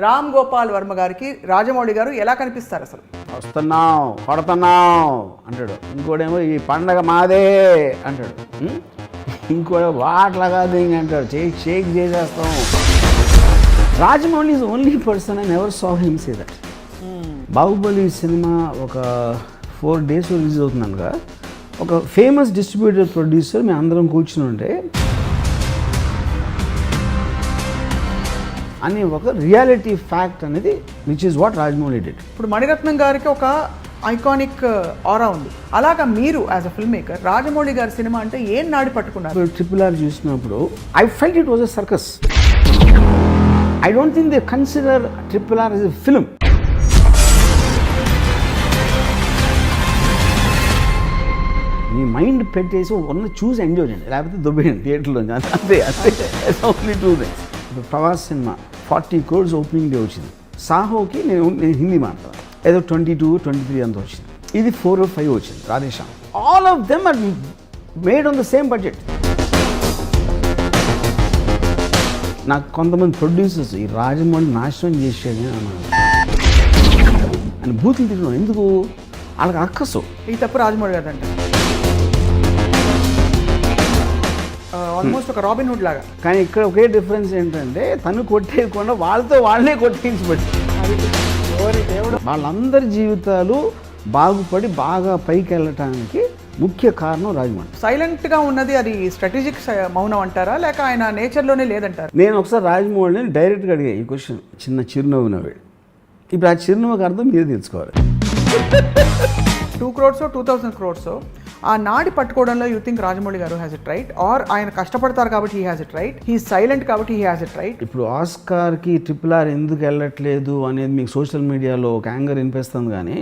రామ్ గోపాల్ వర్మ గారికి రాజమౌళి గారు ఎలా కనిపిస్తారు అసలు? వస్తున్నాం కొడుతున్నాం అంటాడు, ఇంకోటేమో ఈ పండగ మాదే అంటాడు, ఇంకోటి వాట్లాగా అంటాడు, షేక్ చేసేస్తాం. Rajamouli is only person I never saw him say that. Baahubali cinema ఒక 4 days రిలీజ్ అవుతున్నానుగా, ఒక ఫేమస్ డిస్ట్రిబ్యూటర్ ప్రొడ్యూసర్ మేము అందరం కూర్చుని ఉంటే అని ఒక రియాలిటీ ఫ్యాక్ట్ అనేది which is what Rajamouli did. ఇప్పుడు మణిరత్నం గారికి ఒక ఐకానిక్ ఆరా ఉంది, అలాగా మీరు as a film maker Rajamouli గారి సినిమా అంటే ఏం నాడి పట్టుకున్నారు? RRR చూసినప్పుడు I felt it was a circus. I don't think they consider RRR as a film. Me mind పెట్టేసి ఉన్న చూసి ఎంజాయ్ చేయండి, లేకపోతే దొబ్బేయండి థియేటర్లో. అంతే ఓన్లీ 2 days. ఇప్పుడు Prabhas cinema 40 crores opening day వచ్చింది. సాహోకి నేను హిందీ మాట్లాడతాను, ఏదో 22-23 అంత వచ్చింది. ఇది 4 or 5 వచ్చింది Radhe Shyam. All of them are made on the same budget. నాకు కొంతమంది ప్రొడ్యూసర్స్ ఈ రాజమౌళి నాశనం చేసేది అని బూతులు తిరిగినాం. ఎందుకు? వాళ్ళకి అక్కసు ఈ తప్పు రాజమౌళి గారు అంటే ఆల్మోస్ట్ ఒక రాబిన్ హుడ్ లాగా. కానీ ఇక్కడ ఒకే డిఫరెన్స్ ఏంటంటే తను కొట్టేయకుండా వాళ్ళే కొట్టేయించబట్టి వాళ్ళందరి జీవితాలు బాగుపడి బాగా పైకి వెళ్ళటానికి ముఖ్య కారణం రాజమౌళి. సైలెంట్గా ఉన్నది అది స్ట్రాటజిక్ మౌనం అంటారా, లేక ఆయన నేచర్లోనే లేదంటారు? నేను ఒకసారి రాజమౌళిని డైరెక్ట్గా అడిగా ఈ క్వశ్చన్, చిన్న చిరునవ్వు నవ్వాడు. ఇప్పుడు ఆ చిరునవ్వుకి అర్థం మీరు తెలుసుకోవాలి. 2 crores 2000 crores ఆ నాడి పట్టుకోవడంలో యూ థింక్ రాజమౌళి గారు హ్యాస్ ఇట్ రైట్, ఆర్ ఆయన కష్టపడతారు కాబట్టి he has it right, he silent కాబట్టి హీ హ్యాస్ ఇట్ రైట్? ఇప్పుడు ఆస్కార్కి RRR ఎందుకు వెళ్ళట్లేదు అనేది మీకు సోషల్ మీడియాలో ఒక యాంగర్ వినిపిస్తుంది. కానీ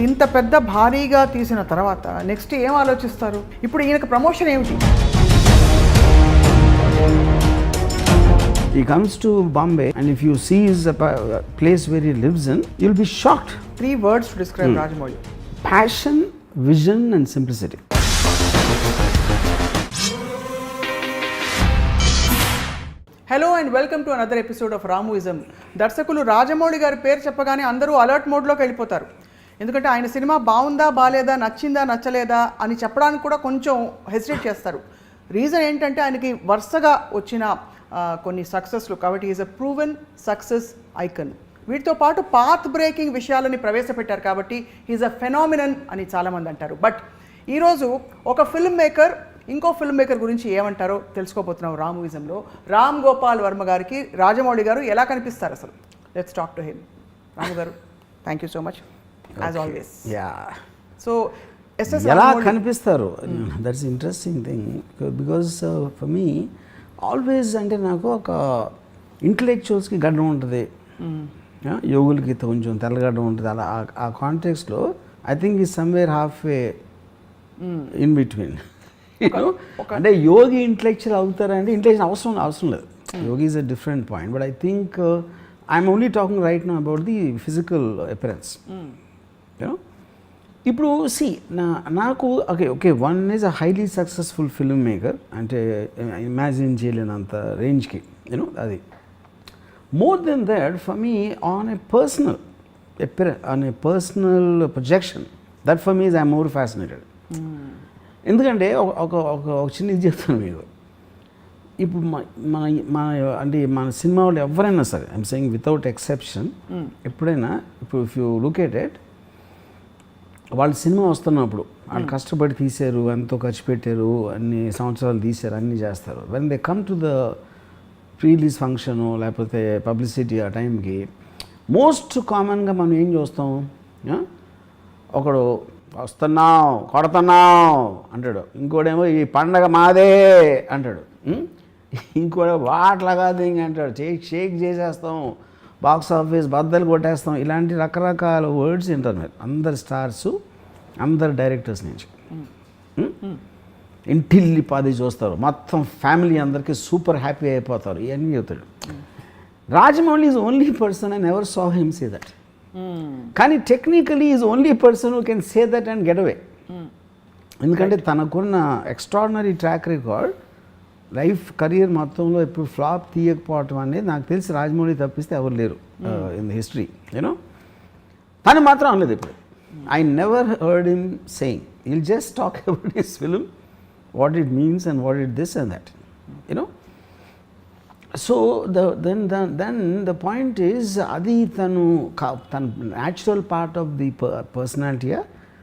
ఇంత పెద్ద భారీగా తీసిన తర్వాత నెక్స్ట్ ఏం ఆలోచిస్తారు? ఇప్పుడు ఈయనకు ప్రమోషన్ ఏమిటి? He comes to Bombay and if you see his place where he lives in, you'll be shocked. 3 words to describe Rajamouli: passion, vision and simplicity. Hello and welcome to another episode of Ramuism. దర్శకులు రాజమౌళి గారి పేరు చెప్పగానే అందరూ alert మోడ్లోకి వెళ్ళిపోతారు. ఎందుకంటే ఆయన cinema బాగుందా బాలేదా, నచ్చిందా నచ్చలేదా అని చెప్పడానికి కూడా కొంచెం హెసిటేట్ చేస్తారు. రీజన్ ఏంటంటే ఆయనకి వరుసగా వచ్చిన కొన్ని సక్సెస్లు, కాబట్టి is a proven success icon. వీటితో పాటు పాత్ బ్రేకింగ్ విషయాలని ప్రవేశపెట్టారు కాబట్టి ఈజ్ అ ఫెనామినన్ అని చాలామంది అంటారు. బట్ ఈరోజు ఒక ఫిల్మ్ మేకర్ ఇంకో ఫిల్మ్ మేకర్ గురించి ఏమంటారో తెలుసుకోబోతున్నాం రామూయిజంలో. రామ్ గోపాల్ వర్మ గారికి రాజమౌళి గారు ఎలా కనిపిస్తారు అసలు? Let's talk to him. Ramu గారు, thank you so much as always. So ఎలా కనిపిస్తారు, that's interesting thing. Because for me always అంటే నాకు ఒక ఇంటలెక్చువల్స్కి గడ్డం ఉంటుంది, యోగులకి కొంచెం తెల్లగడ్డం ఉంటుంది. అలా ఆ కాంటెక్స్లో ఐ థింక్ ఈ somewhere halfway in between. అంటే యోగి ఇంటలెక్చువల్ అవుతారంటే ఇంటలెక్చువల్ అవసరం లేదు. Yogi is a different point. But I think I'm only talking right now about the physical appearance. ఇప్పుడు నాకు okay one is a highly successful film maker, అంటే imagine చేయలేనంత రేంజ్కి అది. More than that for me on a personal projection, that for me is I'm more fascinated. ఎందుకంటే ఒక చిన్న ఇది చెప్తాను మీకు. ఇప్పుడు అంటే మన సినిమా వాళ్ళు ఎవరైనా సరే, ఐఎమ్ సెయింగ్ వితౌట్ ఎక్సెప్షన్, ఎప్పుడైనా ఇప్పుడు if you look at it, వాళ్ళ సినిమా వస్తున్నప్పుడు వాళ్ళు కష్టపడి తీశారు, ఎంతో ఖర్చు పెట్టారు, అన్ని సంవత్సరాలు తీశారు, అన్నీ చేస్తారు. When they come to the pre release function లేకపోతే పబ్లిసిటీ ఆ టైంకి మోస్ట్ కామన్గా మనం ఏం చూస్తాం, ఒకడు వస్తున్నాం కొడుతున్నాం అంటాడు, ఇంకోటేమో ఈ పండగ మాదే అంటాడు, ఇంకోటి వాట్లాగా అంటాడు, షేక్ చేసేస్తాం, బాక్స్ ఆఫీస్ బద్దలు కొట్టేస్తాం. ఇలాంటి రకరకాల వర్డ్స్ వింటారు మీరు అందరు స్టార్స్, అందరు డైరెక్టర్స్ నుంచి. ఇంటిల్లి పాది చూస్తారు, మొత్తం ఫ్యామిలీ అందరికీ సూపర్ హ్యాపీ అయిపోతారు, ఇవన్నీ చెప్తాడు. Rajamouli is only person I never saw him say that. కానీ technically is only person who can say that and get away. ఎందుకంటే తనకున్న extraordinary track record life career మొత్తంలో ఎప్పుడు ఫ్లాప్ తీయకపోవటం అనేది నాకు తెలిసి రాజమౌళి తప్పిస్తే ఎవరు లేరు ఇన్ ద హిస్టరీ యూనో. తను మాత్రం అనలేదు ఇప్పుడు. I never heard him saying will just talk about his film, what it means and what it this and that you know. So then the point is అది తన న్యాచురల్ పార్ట్ ఆఫ్ ది పర్సనాలిటీయా,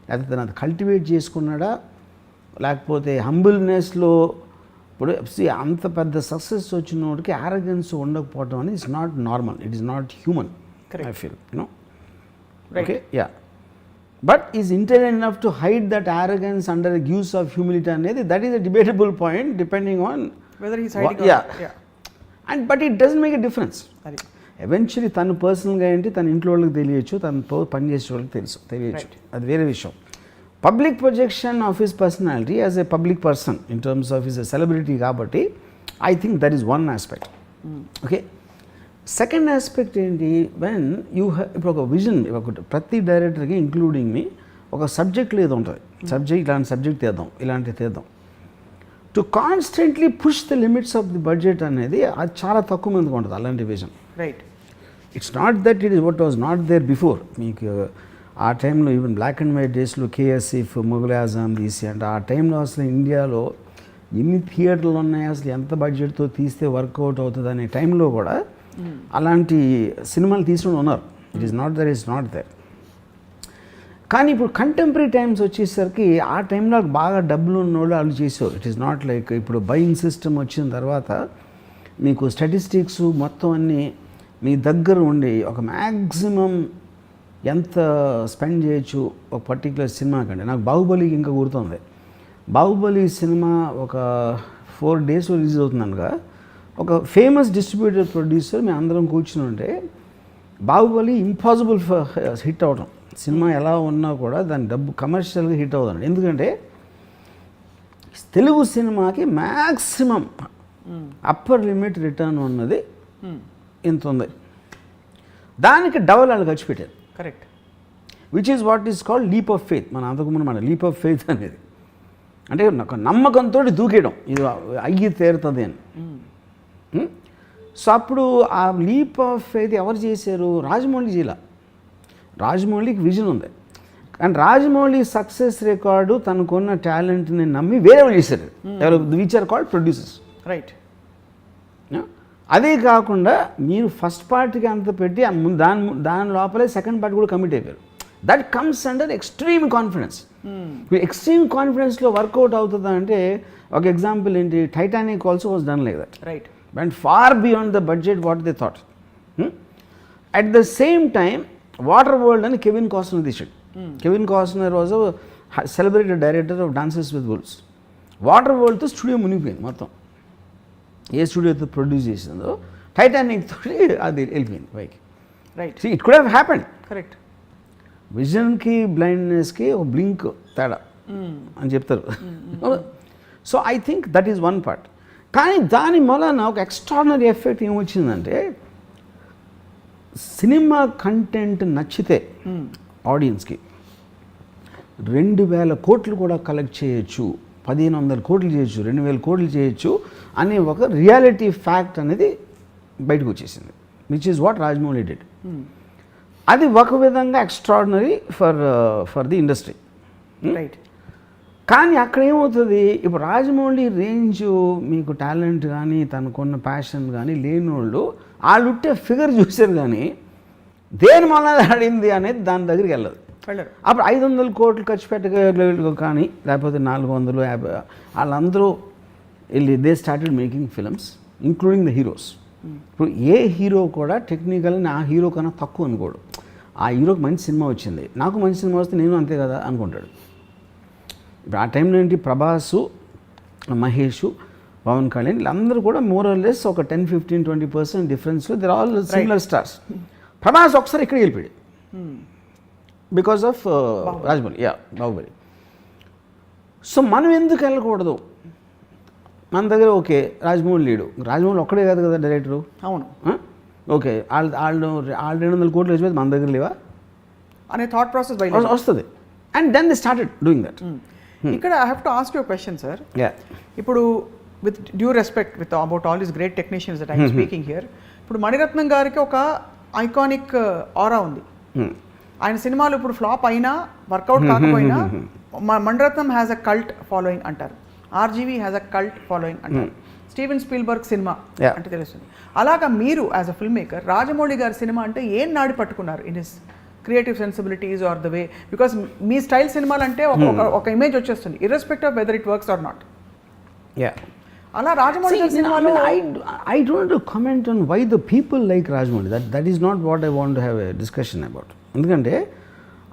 లేకపోతే తను అది కల్టివేట్ చేసుకున్నాడా, లేకపోతే హంబుల్నెస్లో ఇప్పుడు అంత పెద్ద సక్సెస్ వచ్చిన వాడికి యారగెన్స్ ఉండకపోవడం అనేది it's not normal, it is not human I feel you know. Okay yeah, but is intelligent enough to hide that arrogance under the guise of humility అనేది that is a debatable point depending on whether he's hiding or yeah. And but it doesn't make a difference. Eventually తను పర్సనల్గా ఏంటి తన ఇంట్లో వాళ్ళకి తెలియచ్చు, తనతో పనిచేసే వాళ్ళకి తెలియచ్చు, అది వేరే విషయం. Public projection of his personality as a public person in terms of his celebrity కాబట్టి I think that is one aspect. Okay, second aspect ఏంటి, వెన్ యూ ఇప్పుడు ఒక విజన్ ప్రతి డైరెక్టర్కి ఇంక్లూడింగ్ మీ ఒక సబ్జెక్ట్ ఏదో ఉంటుంది, సబ్జెక్ట్ ఇలాంటి సబ్జెక్ట్ తీద్దాం, ఇలాంటివి తీద్దాం. To constantly push the limits of the budget అనేది అది చాలా తక్కువ మందికి ఉంటుంది అలాంటి vision. Right, it's not that it is what was not there before. మీకు ఆ టైంలో ఈవెన్ బ్లాక్ అండ్ వైట్ డేస్లో కేఎస్ఎఫ్, ముఘల్ ఆజాం తీసి అంటే ఆ టైంలో అసలు ఇండియాలో ఎన్ని థియేటర్లు ఉన్నాయి, అసలు ఎంత బడ్జెట్తో తీస్తే వర్కౌట్ అవుతుంది అనే టైంలో కూడా అలాంటి సినిమాలు తీసుకుని ఉన్నారు. It is not there, it's not there. కానీ ఇప్పుడు కంటెంపరీ టైమ్స్ వచ్చేసరికి ఆ టైంలో బాగా డబ్బులు ఉన్నోళ్ళు వాళ్ళు చేసేవారు. ఇట్ ఈస్ నాట్ లైక్ ఇప్పుడు బయింగ్ సిస్టమ్ వచ్చిన తర్వాత మీకు స్టాటిస్టిక్స్ మొత్తం అన్నీ మీ దగ్గర ఉండి ఒక మ్యాక్సిమం ఎంత స్పెండ్ చేయొచ్చు ఒక పర్టికులర్ సినిమా కంటే. నాకు బాహుబలికి ఇంకా గుర్తుంది, బాహుబలి సినిమా ఒక 4 days రిలీజ్ అవుతుందనగా ఒక ఫేమస్ డిస్ట్రిబ్యూటర్ ప్రొడ్యూసర్ మేము అందరం కూర్చుని ఉంటే బాహుబలి ఇంపాసిబుల్ హిట్ అవడం, సినిమా ఎలా ఉన్నా కూడా దాని డబ్బు కమర్షియల్గా హిట్ అవుతుంది. ఎందుకంటే తెలుగు సినిమాకి మ్యాక్సిమం అప్పర్ లిమిట్ రిటర్న్ ఉన్నది ఇంత ఉంది, దానికి డబల్ వాళ్ళు ఖర్చు పెట్టారు. Correct, which is what is called leap of faith. మన అంతకుముందు మన లీప్ ఆఫ్ ఫెయిత్ అనేది అంటే ఒక నమ్మకంతో దూకేయడం, ఇది అయ్యి తీరుతుంది అని. సో అప్పుడు ఆ లీప్ ఆఫ్ ఫెయిత్ ఎవరు చేశారు? రాజమౌళి జిల్లా. రాజమౌళికి విజన్ ఉంది, అండ్ రాజమౌళి సక్సెస్ రికార్డు తనకున్న టాలెంట్ని నమ్మి వేరే వాళ్ళు చేశారు, ఎవరు which are called producers. Right, అదే కాకుండా మీరు ఫస్ట్ పార్ట్కి అంత పెట్టి దాని లోపలే సెకండ్ పార్ట్ కూడా కమిట్ అయిపోయారు. That comes under extreme confidence. ఎక్స్ట్రీమ్ కాన్ఫిడెన్స్లో వర్కౌట్ అవుతుందా అంటే ఒక ఎగ్జాంపుల్ ఏంటి, Titanic also was done like that. Right, went far beyond the budget what they thought. At the same time, Waterworld and Kevin Costner తీసాడు. Kevin Costner was a celebrated director of Dances with Wolves. Waterworldతో studio మునిగిపోయింది మొత్తం. ఏ స్టూడియోతో produce చేసిందో Titanic తోటి అది వెళ్ళిపోయింది పైకి. Right, it could have happened. Correct, విజన్కి బ్లైండ్నెస్కి ఒక బ్లింక్ తేడా అని చెప్తారు. So I think that is one part. కానీ దాని వలన ఒక ఎక్స్ట్రాడినరీ ఎఫెక్ట్ ఏమొచ్చిందంటే సినిమా కంటెంట్ నచ్చితే ఆడియన్స్కి 2000 కోట్లు కూడా కలెక్ట్ చేయొచ్చు, 1500 కోట్లు చేయొచ్చు, 2000 కోట్లు చేయొచ్చు అనే ఒక రియాలిటీ ఫ్యాక్ట్ అనేది బయటకు వచ్చేసింది, which is what Rajamouli did. అది ఒక విధంగా extraordinary for the industry. Right, కానీ అక్కడ ఏమవుతుంది, ఇప్పుడు రాజమౌళి రేంజ్ మీకు టాలెంట్ కానీ తనకున్న ప్యాషన్ కానీ లేని వాళ్ళు వాళ్ళుట్టే ఫిగర్ చూశారు కానీ దేని మన ఆడింది అనేది దాని దగ్గరికి వెళ్ళదు. అప్పుడు 500 కోట్లు ఖర్చు పెట్టగలరు కానీ లేకపోతే 450 వాళ్ళందరూ వెళ్ళి they started making films including the heroes. ఇప్పుడు ఏ హీరో కూడా టెక్నికల్ ఆ హీరో కన్నా తక్కువ అనుకోడు. ఆ హీరోకి మంచి సినిమా వచ్చింది, నాకు మంచి సినిమా వస్తే నేను అంతే కదా అనుకుంటాడు. ఇప్పుడు ఆ టైంలో ఏంటి, ప్రభాసు, మహేష్, పవన్ కళ్యాణ్ వీళ్ళందరూ కూడా మోర్ ఆర్ లెస్ ఒక 10-15-20% డిఫరెన్స్లో they are all similar stars. Prabhas ఒకసారి ఇక్కడ వెళ్ళిపోయాడు because of Rajamouli, Baahubali. So మనం ఎందుకు వెళ్ళకూడదు? మన దగ్గర ఓకే రాజమౌళి లేడు, రాజమౌళి ఒక్కడే కాదు కదా డైరెక్టరు. అవును, ఓకే వాళ్ళు 200 కోట్లు వచ్చిపోతే మన దగ్గర లేవా అనే థాట్ ప్రాసెస్ వస్తుంది. And then they started doing that. ఇక్కడ I have to ask you question sir. Yeah, ఇప్పుడు with due respect with about all these great technicians that I'm speaking here, ఇప్పుడు మణిరత్నం గారికి ఒక ఐకానిక్ ఆరా ఉంది. ఆయన సినిమాలు ఇప్పుడు ఫ్లాప్ అయినా వర్కౌట్ కాకపోయినా Mani Ratnam has a cult following అంటారు, RGV has a cult following అంటారు, స్టీవెన్ స్పీల్బర్గ్ సినిమా అంటే తెలుస్తుంది. అలాగా మీరు as a film maker Rajamouli గారి సినిమా అంటే ఏం నాడి పట్టుకున్నారు in his creative sensibilities or the way, because మీ స్టైల్ సినిమాలు అంటే ఒక ఇమేజ్ వచ్చేస్తుంది irrespective of whether it works or not. అలా రాజమౌళి గారి సినిమాలో I don't want to comment on why the people like Rajamouli. That is not what I want to have a discussion about. ఎందుకంటే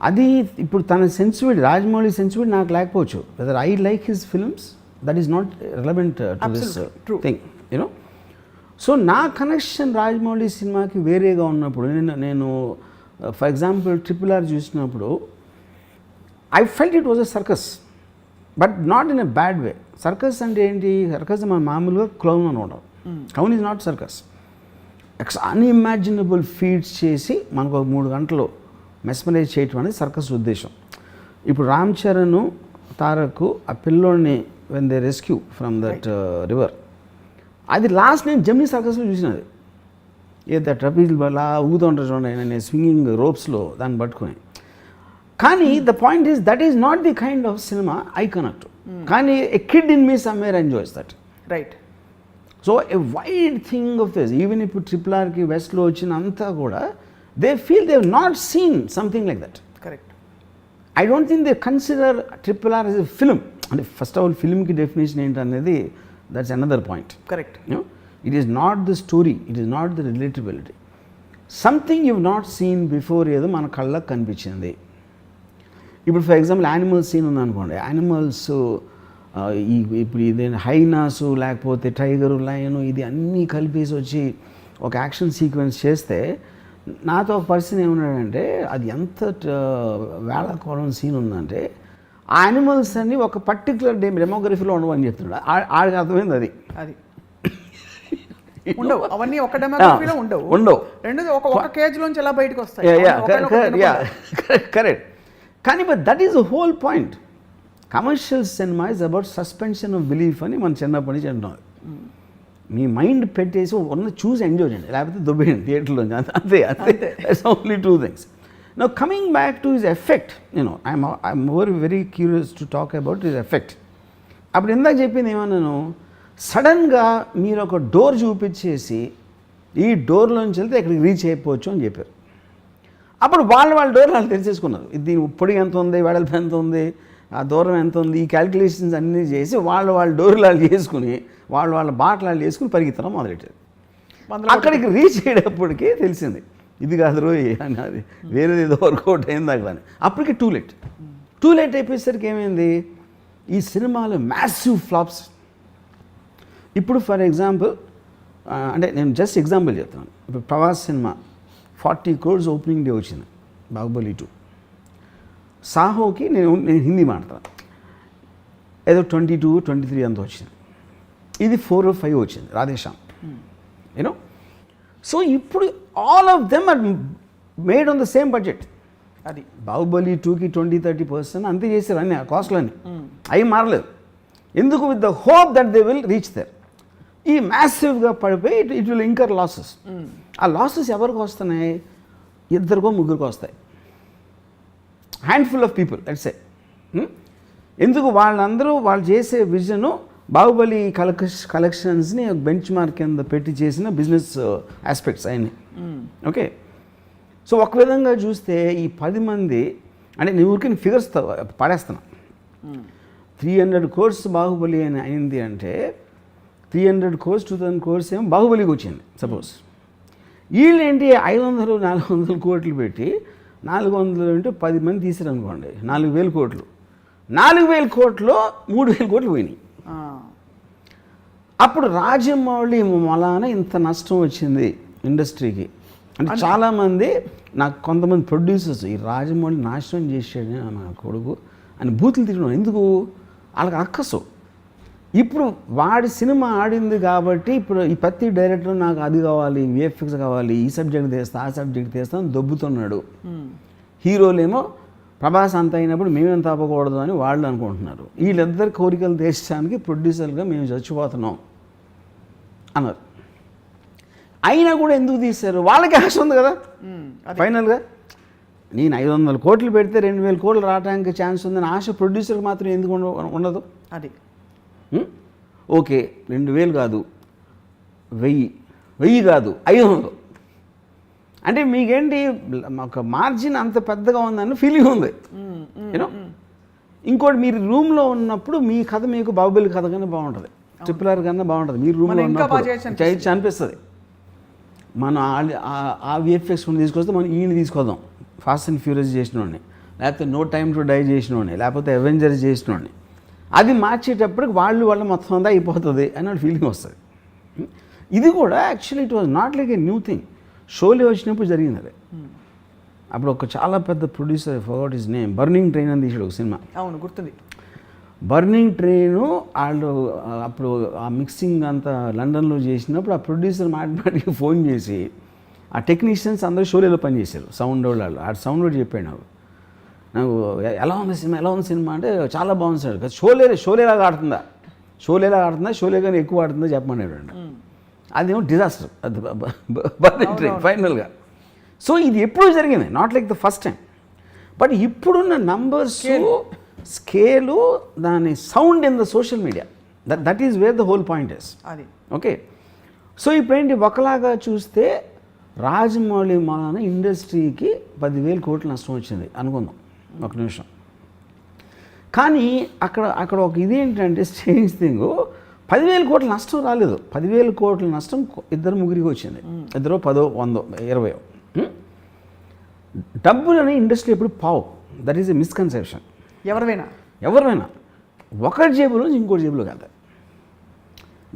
అది ఇప్పుడు తన సెన్సిబిలిటీ, రాజమౌళి సెన్సిబిలిటీ నాకు లేకపోవచ్చు. Weather I like his films, that is not relevant to this thing, you know. So నా connection Rajamouli సినిమాకి వేరేగా ఉన్నప్పుడు నేను ఫర్ ఎగ్జాంపుల్ RRR చూసినప్పుడు I felt it was a circus, but not in a bad way. Circus అంటే ఏంటి? Circus మనం మామూలుగా క్లౌన్ అనుకుంటాం. Clown is not circus. Unimaginable feets చేసి మనకు ఒక 3 గంటలు మెస్మరైజ్ చేయటం అనేది సర్కస్ ఉద్దేశం. ఇప్పుడు రామ్ చరణ్ తారక్ ఆ పిల్లోడిని when they rescue from that river, అది లాస్ట్ నేను జమ్నీ సర్కస్లో చూసినది. ఏదో ట్రపీజ్ అలా ఊగుతూ ఉంటారు చూడండి, నేను స్వింగింగ్ రోప్స్లో దాన్ని పట్టుకొని. కానీ the point is that is not the kind of cinema I connect. కానీ a kid in me somewhere enjoys that. Right. So a wide thing of this, even ఇప్పుడు RRRకి వెస్ట్లో వచ్చిన అంతా కూడా they feel they have not seen something like that. Correct. I don't think they consider RRR as a film. అంటే first of all ఫిల్మ్కి definition ఏంటనేది that's another point. Correct. It is not the story, it is not the relatability. Something you have not seen before ఏదో మన కళ్ళకు కనిపించింది. ఇప్పుడు for example animals scene ఉందనుకోండి, animals ఇప్పుడు ఇది హైనాసు లేకపోతే టైగరు లయను ఇది అన్నీ కలిపేసి వచ్చి ఒక యాక్షన్ సీక్వెన్స్ చేస్తే నాతో ఒక పర్సన్ ఏమన్నాడంటే అది ఎంత వేళకోళం సీన్ ఉందంటే ఆ యానిమల్స్ అన్నీ ఒక పర్టికులర్ డెమోగ్రఫీలో ఉండవని చెప్తున్నాడు. ఆడికి అర్థమైంది అది ఉండవు, అవన్నీ ఒక డెమోగ్రఫీలో ఉండవు. రెండోది ఒక కేజ్ లోంచి ఎలా బయటకు వస్తాయి. కరెక్ట్. కానీ but that is the whole point. Commercial cinema is about suspension of belief అని మనం చిన్నప్పటి నుంచి అంటున్నాం. మీ మైండ్ పెట్టేసి ఉన్న చూసి ఎంజాయ్ చేయండి, లేకపోతే దొబ్బేయండి థియేటర్లో. అంతే అంతే. It's only 2 things. Now coming back to his effect, I'm very curious to talk about his effect. అప్పుడు ఇందాక చెప్పింది ఏమన్నాను, సడన్గా మీరు ఒక డోర్ చూపించేసి ఈ డోర్లోంచి వెళ్తే ఎక్కడికి రీచ్ అయిపోవచ్చు అని చెప్పారు. అప్పుడు వాళ్ళ డోర్ వాళ్ళు తెలిసేసుకున్నారు. ఇది పొడి ఎంత ఉంది, వెడల్పు ఎంత ఉంది, ఆ దూరం ఎంత ఉంది, ఈ క్యాలిక్యులేషన్స్ అన్నీ చేసి వాళ్ళ డోర్లు వాళ్ళు చేసుకుని వాళ్ళ బాటలు వాళ్ళు వేసుకుని పరిగెత్తడం మొదలెట్టారు. అక్కడికి రీచ్ అయ్యేటప్పటికి తెలిసింది ఇది కాదు రోయ్ అని, అది వేరేది ఏదో వర్కౌట్ అయింది అక్కడ అని. అప్పటికి టూ లేట్ అయిపోయేసరికి ఏమైంది, ఈ సినిమాలో మ్యాసివ్ ఫ్లాప్స్. ఇప్పుడు ఫర్ ఎగ్జాంపుల్ అంటే నేను జస్ట్ ఎగ్జాంపుల్ చెప్తాను. ఇప్పుడు Prabhas cinema 40 crores opening day వచ్చింది, బాహుబలి 2. సాహోకి నేను హిందీ మాట్లాడతాను, ఏదో 22, 23 అంత వచ్చింది. ఇది 4 or 5 వచ్చింది రాధేశ్యామ్, యూనో. సో ఇప్పుడు all of them are made on the same budget. అది బాహుబలి 2కి 20-30% అంతే చేశారు అన్నీ, ఆ కాస్ట్లన్నీ అవి మారలేదు. ఎందుకు? With the hope that they will reach there. ఈ మ్యాసివ్గా పడిపోయి ఇట్ విల్ ఇంకర్ లాసెస్. ఆ లాసెస్ ఎవరికి వస్తున్నాయి? 2-3 వస్తాయి, handful of people let's say. ఎందుకు? వాళ్ళందరూ వాళ్ళు చేసే విజను బాహుబలి కలెక్షన్స్ని బెంచ్ మార్క్ కింద పెట్టి చేసిన బిజినెస్ ఆస్పెక్ట్స్ అవన్నీ. ఓకే. సో ఒక విధంగా చూస్తే ఈ 10 మంది అంటే నీ ఊరికి ఫిగర్స్ పడేస్తున్నా, 300 crores బాహుబలి అని అయింది అంటే 300 crores 2000 crores ఏమో బాహుబలికి వచ్చింది సపోజ్. వీళ్ళు ఏంటి 500-400 కోట్లు పెట్టి 400 అంటే 10 మంది తీసారు అనుకోండి, 4000 కోట్లు. 4000 కోట్లు 3000 కోట్లు పోయినాయి. అప్పుడు రాజమౌళి మొలాన ఇంత నష్టం వచ్చింది ఇండస్ట్రీకి అంటే చాలామంది నాకు కొంతమంది ప్రొడ్యూసర్స్ ఈ రాజమౌళి నాశనం చేసాడు నా కొడుకు అని బూతులు తిరిగినాడు. ఎందుకు? వాళ్ళకి అక్కసు. ఇప్పుడు వాడి సినిమా ఆడింది కాబట్టి ఇప్పుడు ఈ ప్రతి డైరెక్టర్ నాకు అది కావాలి, VFX కావాలి, ఈ సబ్జెక్ట్ తీస్తా ఆ సబ్జెక్ట్ తీస్తా అని దొబ్బుతున్నాడు. హీరోలేమో ప్రభాస్ అంత అయినప్పుడు మేమేం తప్పకూడదు అని వాళ్ళు అనుకుంటున్నారు. వీళ్ళిద్దరు కోరికలు తీర్చడానికి ప్రొడ్యూసర్గా మేము చచ్చిపోతున్నాం అన్నారు. అయినా కూడా ఎందుకు తీశారు? వాళ్ళకి ఆశ ఉంది కదా. ఫైనల్గా నేను 500 కోట్లు పెడితే 2000 కోట్లు రావడానికి ఛాన్స్ ఉందని ఆశ ప్రొడ్యూసర్కి మాత్రం ఎందుకు ఉండదు? అది ఓకే, 2000 కాదు, 1000 కాదు, 500. అంటే మీకేంటి ఒక మార్జిన్ అంత పెద్దగా ఉందని ఫీలింగ్ ఉంది. యూనో, ఇంకోటి మీరు రూమ్లో ఉన్నప్పుడు మీ కథ మీకు బాహుబలి కథ కన్నా బాగుంటుంది, RRR కన్నా బాగుంటుంది. మీరు రూమ్లో ఉన్నప్పుడు చేయొచ్చు అనిపిస్తుంది. మనం ఆ VFX తీసుకొస్తే మనం ఈయన తీసుకొద్దాం, ఫాస్ట్ అండ్ ఫ్యూరియస్ చేసినోడిని, లేకపోతే నో టైమ్ టు డై చేసినోడిని, లేకపోతే అవెంజర్స్ చేసినోడిని. అది మార్చేటప్పటికి వాళ్ళు మొత్తం అంతా అయిపోతుంది అని ఫీలింగ్ వస్తుంది. ఇది కూడా actually it was not like a new thing. Sholay వచ్చినప్పుడు జరిగింది అది. అప్పుడు ఒక చాలా పెద్ద producer, forgot his name, burning train అని తీసాడు ఒక సినిమా. అవును, గుర్తుంది. బర్నింగ్ ట్రైను వాళ్ళు అప్పుడు ఆ మిక్సింగ్ అంతా లండన్లో చేసినప్పుడు ఆ ప్రొడ్యూసర్ మాటికి ఫోన్ చేసి ఆ టెక్నీషియన్స్ అందరూ షోలేలో పనిచేశారు, సౌండ్ వాళ్ళు. ఆ సౌండ్ కూడా చెప్పాడు నాకు ఎలా ఉంది సినిమా అంటే చాలా బాగుంది సార్. షోలేలాగా ఆడుతుందా, షోలే కానీ ఎక్కువ ఆడుతుందా చెప్పమన్నాడు అండి. అదేమో డిజాస్టర్, అది బర్నింగ్ ట్రైన్ ఫైనల్గా. సో ఇది ఎప్పుడు జరిగింది, not like the first time. But ఇప్పుడున్న నంబర్స్, స్కేలు, దాని sound in the social media, that is where the whole point is. అది ఓకే. సో ఇప్పుడేంటి, ఒకలాగా చూస్తే రాజమౌళి మూలాన ఇండస్ట్రీకి 10,000 కోట్లు నష్టం వచ్చింది అనుకుందాం ఒక నిమిషం. కానీ అక్కడ ఒక ఇదేంటంటే స్ట్రేంజ్ థింగ్, 10,000 కోట్ల నష్టం రాలేదు. 10,000 కోట్ల నష్టం 2-3 వచ్చింది, 2, 10, 100, 20. డబ్బులని ఇండస్ట్రీ ఎప్పుడు పావు, దట్ ఈస్ ఎ మిస్కన్సెప్షన్. ఎవరివైనా ఒకటి జేబులో ఇంకోటి జేబులో కాదు.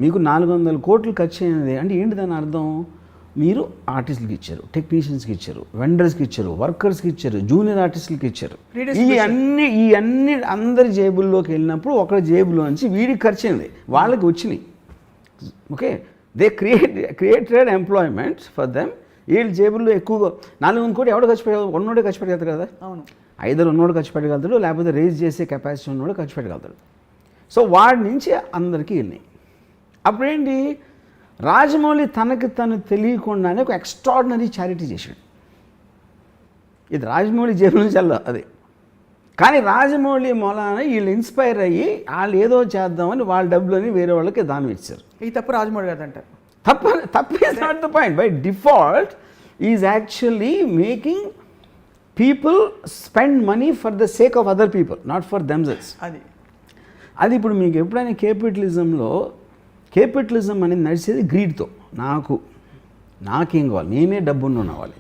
మీకు 400 కోట్లు ఖర్చు అయినది అంటే ఏంటి దాని అర్థం? మీరు ఆర్టిస్టులకి ఇచ్చారు, టెక్నీషియన్స్కి ఇచ్చారు, వెండర్స్కి ఇచ్చారు, వర్కర్స్కి ఇచ్చారు, జూనియర్ ఆర్టిస్టులకి ఇచ్చారు. ఈ అన్ని అందరి జేబుల్లోకి వెళ్ళినప్పుడు ఒకరి జేబులోంచి వీడికి ఖర్చు అయింది, వాళ్ళకి వచ్చినాయి. Okay, they created employment for them. వీళ్ళ జేబుల్లో ఎక్కువగా 400 కోట్లు ఎవడు ఖర్చు పెట్టగలదు? ఉన్నోడే ఖర్చు పెట్టగలుగుతాడు కదా. అవును, ఐదరు ఉన్నోడు ఖర్చు పెట్టగలుగుతాడు, లేకపోతే రేజ్ చేసే కెపాసిటీ ఉన్నోడు ఖర్చు పెట్టగలుగుతాడు. సో వాడి నుంచి అందరికీ వెళ్ళినాయి. అప్పుడేంటి, రాజమౌళి తనకి తను తెలియకుండానే ఒక ఎక్స్ట్రాడినరీ చారిటీ చేశాడు. ఇది రాజమౌళి జేబు నుంచి వెళ్ళదు అది. కానీ రాజమౌళి మూలాన వీళ్ళు ఇన్స్పైర్ అయ్యి వాళ్ళు ఏదో చేద్దామని వాళ్ళ డబ్బులని వేరే వాళ్ళకి దానం ఇచ్చారు. ఈ తప్పు రాజమౌళి గారు అంటారు. తప్పు is not the point. By default is actually making people spend money for the sake of other people, not for themselves. అది ఇప్పుడు మీకు ఎప్పుడైనా కేపిటలిజం అనేది నడిచేది గ్రీడ్తో. నాకేం కావాలి, నేనే డబ్బున్న అవ్వాలి.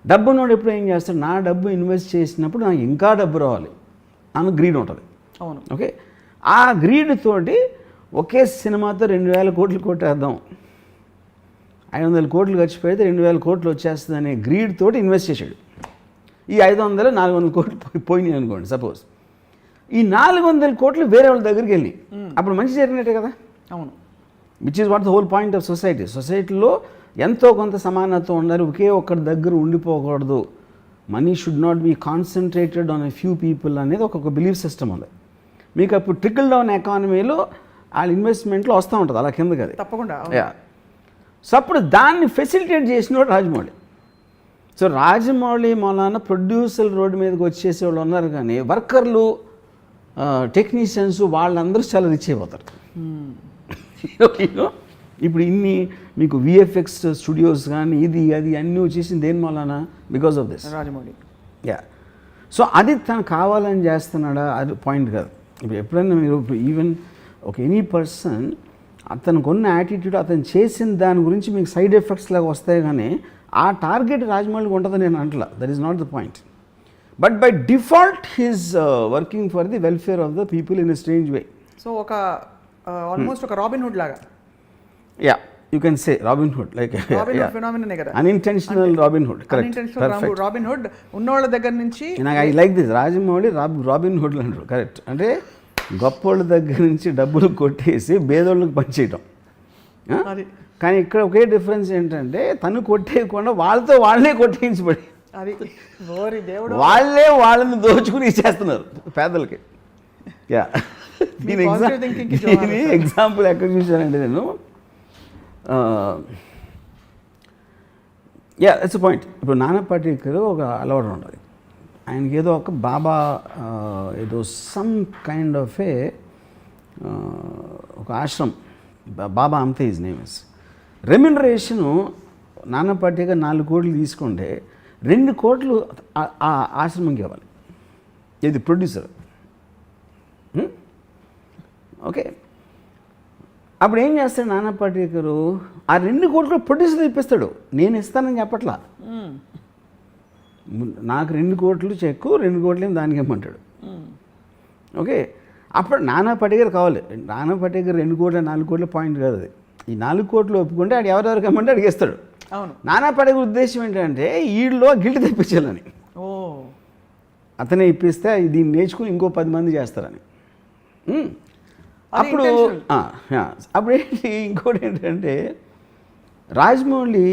డబ్బున్నోడు ఎప్పుడు ఏం చేస్తాడు, నా డబ్బు ఇన్వెస్ట్ చేసినప్పుడు నాకు ఇంకా డబ్బు రావాలి అని గ్రీడ్ ఉంటుంది. అవును, ఓకే. ఆ గ్రీడ్ తోటి ఒకే సినిమాతో 2,000 కోట్లు కొట్టేద్దాం, 500 కోట్లు ఖర్చు పెడితే 2,000 కోట్లు వచ్చేస్తుంది అనే గ్రీడ్ తోటి ఇన్వెస్ట్ చేశాడు. ఈ 500, 400 కోట్లు పోయినాయి అనుకోండి సపోజ్. ఈ 400 కోట్లు వేరే వాళ్ళ దగ్గరికి వెళ్ళి అప్పుడు మంచి జరిగినట్టే కదా. అవును, which is what the whole point of society. సొసైటీలో ఎంతో కొంత సమానత్వం ఉండాలి, ఒకే ఒక్కరి దగ్గర ఉండిపోకూడదు. Money should not be concentrated on a few people అనేది ఒక బిలీఫ్ సిస్టమ్ ఉంది. మీకు అప్పుడు ట్రికల్ డౌన్ ఎకానమీలో వాళ్ళ ఇన్వెస్ట్మెంట్లో వస్తూ ఉంటుంది అలా కిందకి, అది తప్పకుండా. సో అప్పుడు దాన్ని ఫెసిలిటేట్ చేసినోడు రాజమౌళి. సో రాజమౌళి మూలాన ప్రొడ్యూసర్ రోడ్డు మీదకి వచ్చేసే వాళ్ళు ఉన్నారు, కానీ వర్కర్లు, టెక్నీషియన్స్ వాళ్ళందరూ చాలా రిచ్ అయిపోతారు. ఇప్పుడు ఇన్ని మీకు VFX స్టూడియోస్ కానీ ఇది అది అన్నీ వచ్చేసింది దేని మూలాన? Because of this Rajamouli. So అది తను కావాలని చేస్తున్నాడా అది పాయింట్ కాదు. ఇప్పుడు ఎప్పుడైనా మీరు ఈవెన్ ఒక ఎనీ పర్సన్ అతనికి ఉన్న యాటిట్యూడ్, అతను చేసిన దాని గురించి మీకు సైడ్ ఎఫెక్ట్స్ లాగా వస్తాయి, కానీ ఆ టార్గెట్ రాజమౌళికి ఉంటుందని నేను అంటలా. That is not the point. But by default he's working for the welfare of the people in a strange way. So ఒక ఆల్మోస్ట్ ఒక రాబిన్ హుడ్ లాగా. Yeah, you can say Robin Hood, like ఫినామిననే కదా, unintentional Robin Hood. Robin Hood ఉన్నోళ్ళ దగ్గర నుంచి. I like this, Rajamouli Robin Hood అంటారు. Correct, అంటే గొప్పోళ్ళ దగ్గర నుంచి డబ్బులు కొట్టేసి పేదోళ్ళకి పనిచేయటం. కానీ ఇక్కడ ఒకే డిఫరెన్స్ ఏంటంటే తను కొట్టేయకుండా వాళ్ళతో వాళ్ళే కొట్టేయించబడి అది ఓరి దేవుడు. వాళ్ళే వాళ్ళని దోచుకుని ఇచ్చేస్తున్నారు పేదలకి. యా దీని ఎగ్జాంపుల్ ఎక్కడ చూశానంటే నేను, యా ఇట్స్ పాయింట్. ఇప్పుడు నానా పాటేకర్ ఒక అలవాటు ఉండదు ఆయనకి, ఏదో ఒక బాబా ఏదో సమ్ కైండ్ ఆఫ్ ఏ ఒక ఆశ్రమం, బాబా అంతే హిజ్ నేమ్ ఇస్. రెమ్యునరేషను నానా పాటేకర్ 4 కోట్లు తీసుకుంటే 2 కోట్లు ఆ ఆశ్రమంకి ఇవ్వాలి. ఇది ప్రొడ్యూసర్. ఓకే, అప్పుడు ఏం చేస్తాడు నానా పాటేకరు, ఆ 2 కోట్లు ప్రొడ్యూసర్ ఇప్పిస్తాడు. నేను ఇస్తానని చెప్పట్లా, నాకు 2 కోట్లు చెక్కు, 2 కోట్లు ఏం దానికి ఇమ్మంటాడు. ఓకే, అప్పుడు నానా పాటేకర్ కావాలి. నానా పాటేకర్ 2 కోట్ల 4 కోట్ల పాయింట్ కాదు అది. ఈ 4 కోట్లు ఒప్పుకుంటే ఆడు ఎవరెవరికి ఇమ్మంటే అడిగేస్తాడు. అవును, నానా పాటేకర్ ఉద్దేశం ఏంటంటే వీళ్ళలో గిల్ట్ తెప్పించాలని. అతనే ఇప్పిస్తే దీన్ని నేర్చుకుని ఇంకో 10 మంది చేస్తారని. అప్పుడు అప్పుడు ఏంటి, ఇంకోటి ఏంటంటే Rajamouli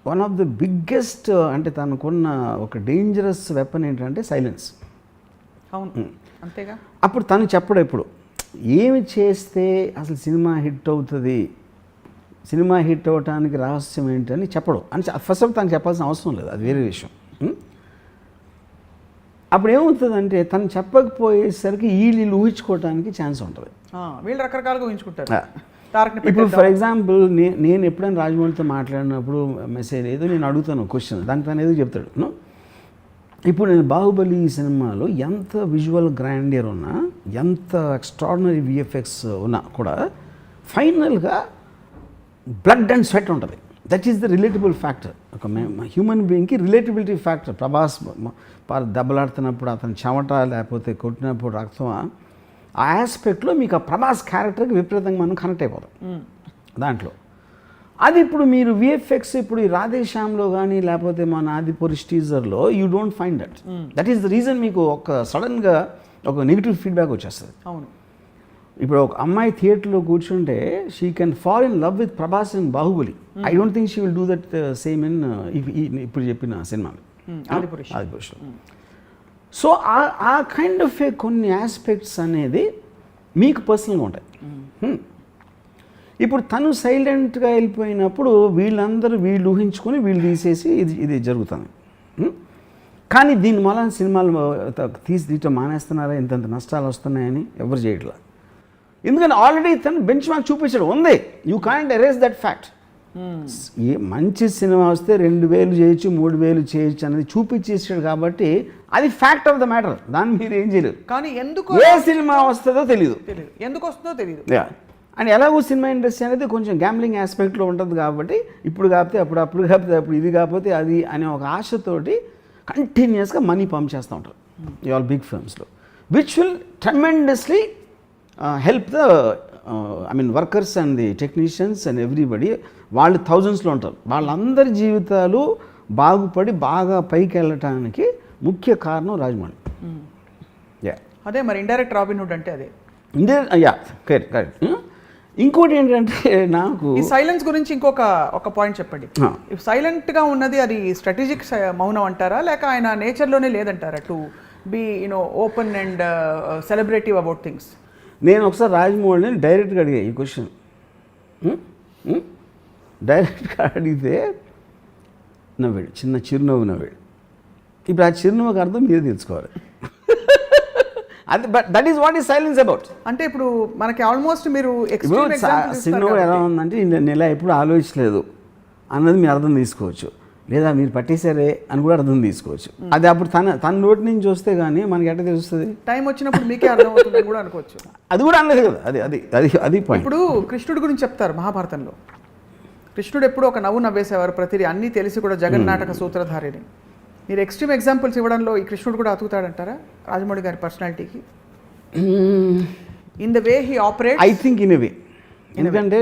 one of the biggest, అంటే తనకున్న ఒక డేంజరస్ వెపన్ ఏంటంటే సైలెన్స్. అవును, అంతేగా. అప్పుడు తను చెప్పడు ఎప్పుడు ఏమి చేస్తే అసలు సినిమా హిట్ అవుతుంది, సినిమా హిట్ అవ్వటానికి రహస్యం ఏంటని చెప్పడు. అని ఫస్ట్ ఆఫ్ తనకు చెప్పాల్సిన అవసరం లేదు, అది వేరే విషయం. అప్పుడు ఏమవుతుందంటే తను చెప్పకపోయేసరికి వీళ్ళు ఊహించుకోవడానికి ఛాన్స్ ఉంటుంది. వీళ్ళు రకరకాలుగా ఊహించుకుంటారు. ఇప్పుడు ఫర్ ఎగ్జాంపుల్ నేను ఎప్పుడైనా రాజమౌళితో మాట్లాడినప్పుడు మెసేజ్ ఏదో నేను అడుగుతాను క్వశ్చన్, దానికి తను ఏదో చెప్తాడు. ఇప్పుడు నేను బాహుబలి సినిమాలో ఎంత విజువల్ గ్రాండియర్ ఉన్నా, ఎంత ఎక్స్ట్రాడినరీ విఎఫ్ఎక్స్ ఉన్నా కూడా ఫైనల్గా బ్లడ్ అండ్ స్వెట్ ఉంటుంది. That is the relatable factor. ఒక హ్యూమన్ బీయింగ్కి రిలేటబిలిటీ ఫ్యాక్టర్. ప్రభాస్ దెబ్బలాడుతున్నప్పుడు అతను చెమట లేకపోతే కొట్టినప్పుడు రక్తమా, ఆ ఆస్పెక్ట్లో మీకు ఆ ప్రభాస్ క్యారెక్టర్కి విపరీతంగా మనం కనెక్ట్ అయిపోతాం దాంట్లో. అది ఇప్పుడు మీరు విఎఫ్ఎక్స్ ఇప్పుడు ఈ రాధేశ్యామ్లో కానీ లేకపోతే మన ఆదిపురుష్ టీజర్లో you don't find that. That is the reason మీకు ఒక సడన్గా ఒక నెగిటివ్ ఫీడ్బ్యాక్ వచ్చేస్తుంది. అవును, ఇప్పుడు ఒక అమ్మాయి థియేటర్లో కూర్చుంటే she can fall in love with Prabhas in Baahubali. I don't think she will do that same in ఇప్పుడు చెప్పిన సినిమాలో ఆదిపురుష్. సో ఆ కైండ్ ఆఫ్ కొన్ని ఆస్పెక్ట్స్ అనేది మీకు పర్సనల్గా ఉంటాయి. ఇప్పుడు తను సైలెంట్గా వెళ్ళిపోయినప్పుడు వీళ్ళు ఊహించుకొని వీళ్ళు తీసేసి ఇది జరుగుతుంది. కానీ దీని వల్ల సినిమాలు తీయటం మానేస్తున్నారా, ఇంతంత నష్టాలు వస్తున్నాయని ఎవరు చేయట్లా. ఎందుకంటే ఆల్రెడీ తను బెంచ్ మార్క్ చూపించడం ఉంది. You can't erase that fact. ఏ మంచి సినిమా వస్తే 2,000 చేయొచ్చు, 3,000 చేయొచ్చు అనేది చూపించేసాడు కాబట్టి అది ఫ్యాక్ట్ ఆఫ్ ద మ్యాటర్. దాన్ని మీరు ఏం చేయలేరు. కానీ ఎందుకు ఏ సినిమా వస్తుందో తెలియదు, ఎందుకు వస్తుందో తెలియదు. అండ్ ఎలాగో సినిమా ఇండస్ట్రీ అనేది కొంచెం గ్యాంబ్లింగ్ ఆస్పెక్ట్లో ఉంటుంది కాబట్టి ఇప్పుడు కాకపోతే అప్పుడు కాకపోతే అప్పుడు ఇది కాకపోతే అది అనే ఒక ఆశతోటి కంటిన్యూస్గా మనీ పంప్ చేస్తూ ఉంటారు ఈ ఆల్ బిగ్ ఫిల్మ్స్లో, which will tremendously help the workers and the technicians and everybody. వాళ్ళు థౌజండ్స్లో ఉంటారు. వాళ్ళందరి జీవితాలు బాగుపడి బాగా పైకి వెళ్ళటానికి ముఖ్య కారణం రాజమౌళి. అదే మరి ఇండైరెక్ట్ రాబిన్హుడ్ అంటే అదే. కరెక్ట్. ఇంకోటి ఏంటంటే నాకు ఈ సైలెన్స్ గురించి ఒక పాయింట్ చెప్పండి. సైలెంట్గా ఉన్నది అది స్ట్రాటజిక్ మౌనం అంటారా, లేక ఆయన నేచర్లోనే లేదంటారా to be open and celebrative about things? నేను ఒకసారి రాజమౌళిని డైరెక్ట్గా అడిగా ఈ క్వశ్చన్. డైరెక్ట్గా అడిగితే నవ్వాడు, చిన్న చిరునవ్వు నవ్వాడు. ఇప్పుడు ఆ చిరునవ్వుకి అర్థం మీరు తెలుసుకోవాలి. అది that is what is silence about. అంటే ఇప్పుడు మనకి ఆల్మోస్ట్ మీరు చిరునవ్వు ఎలా ఉందంటే నేను ఎలా ఎప్పుడు ఆలోచించలేదు అన్నది మీరు అర్థం తీసుకోవచ్చు, లేదా మీరు పట్టేశారే అని కూడా అర్థం తీసుకోవచ్చు. అది అప్పుడు తన నోటి నుంచి వస్తే కానీ మనకి ఎట్లా తెలుస్తుంది? టైం వచ్చినప్పుడు మీకే అర్థం అవుతుంది కూడా అనుకోవచ్చు. అది కూడా అనలేదు కదా, అది పాయింట్. ఇప్పుడు కృష్ణుడి గురించి చెప్తారు మహాభారతంలో. కృష్ణుడు ఎప్పుడు ఒక నవ్వు నవ్వేసేవారు ప్రతిదీ, అన్నీ తెలిసి కూడా జగన్నాటక సూత్రధారిని. మీరు ఎక్స్ట్రీమ్ ఎగ్జాంపుల్స్ ఇవ్వడంలో ఈ కృష్ణుడు కూడా అతుకుతాడంటారా రాజమౌళి గారి పర్సనాలిటీకి? In the way he operate I think in a way. ఎందుకంటే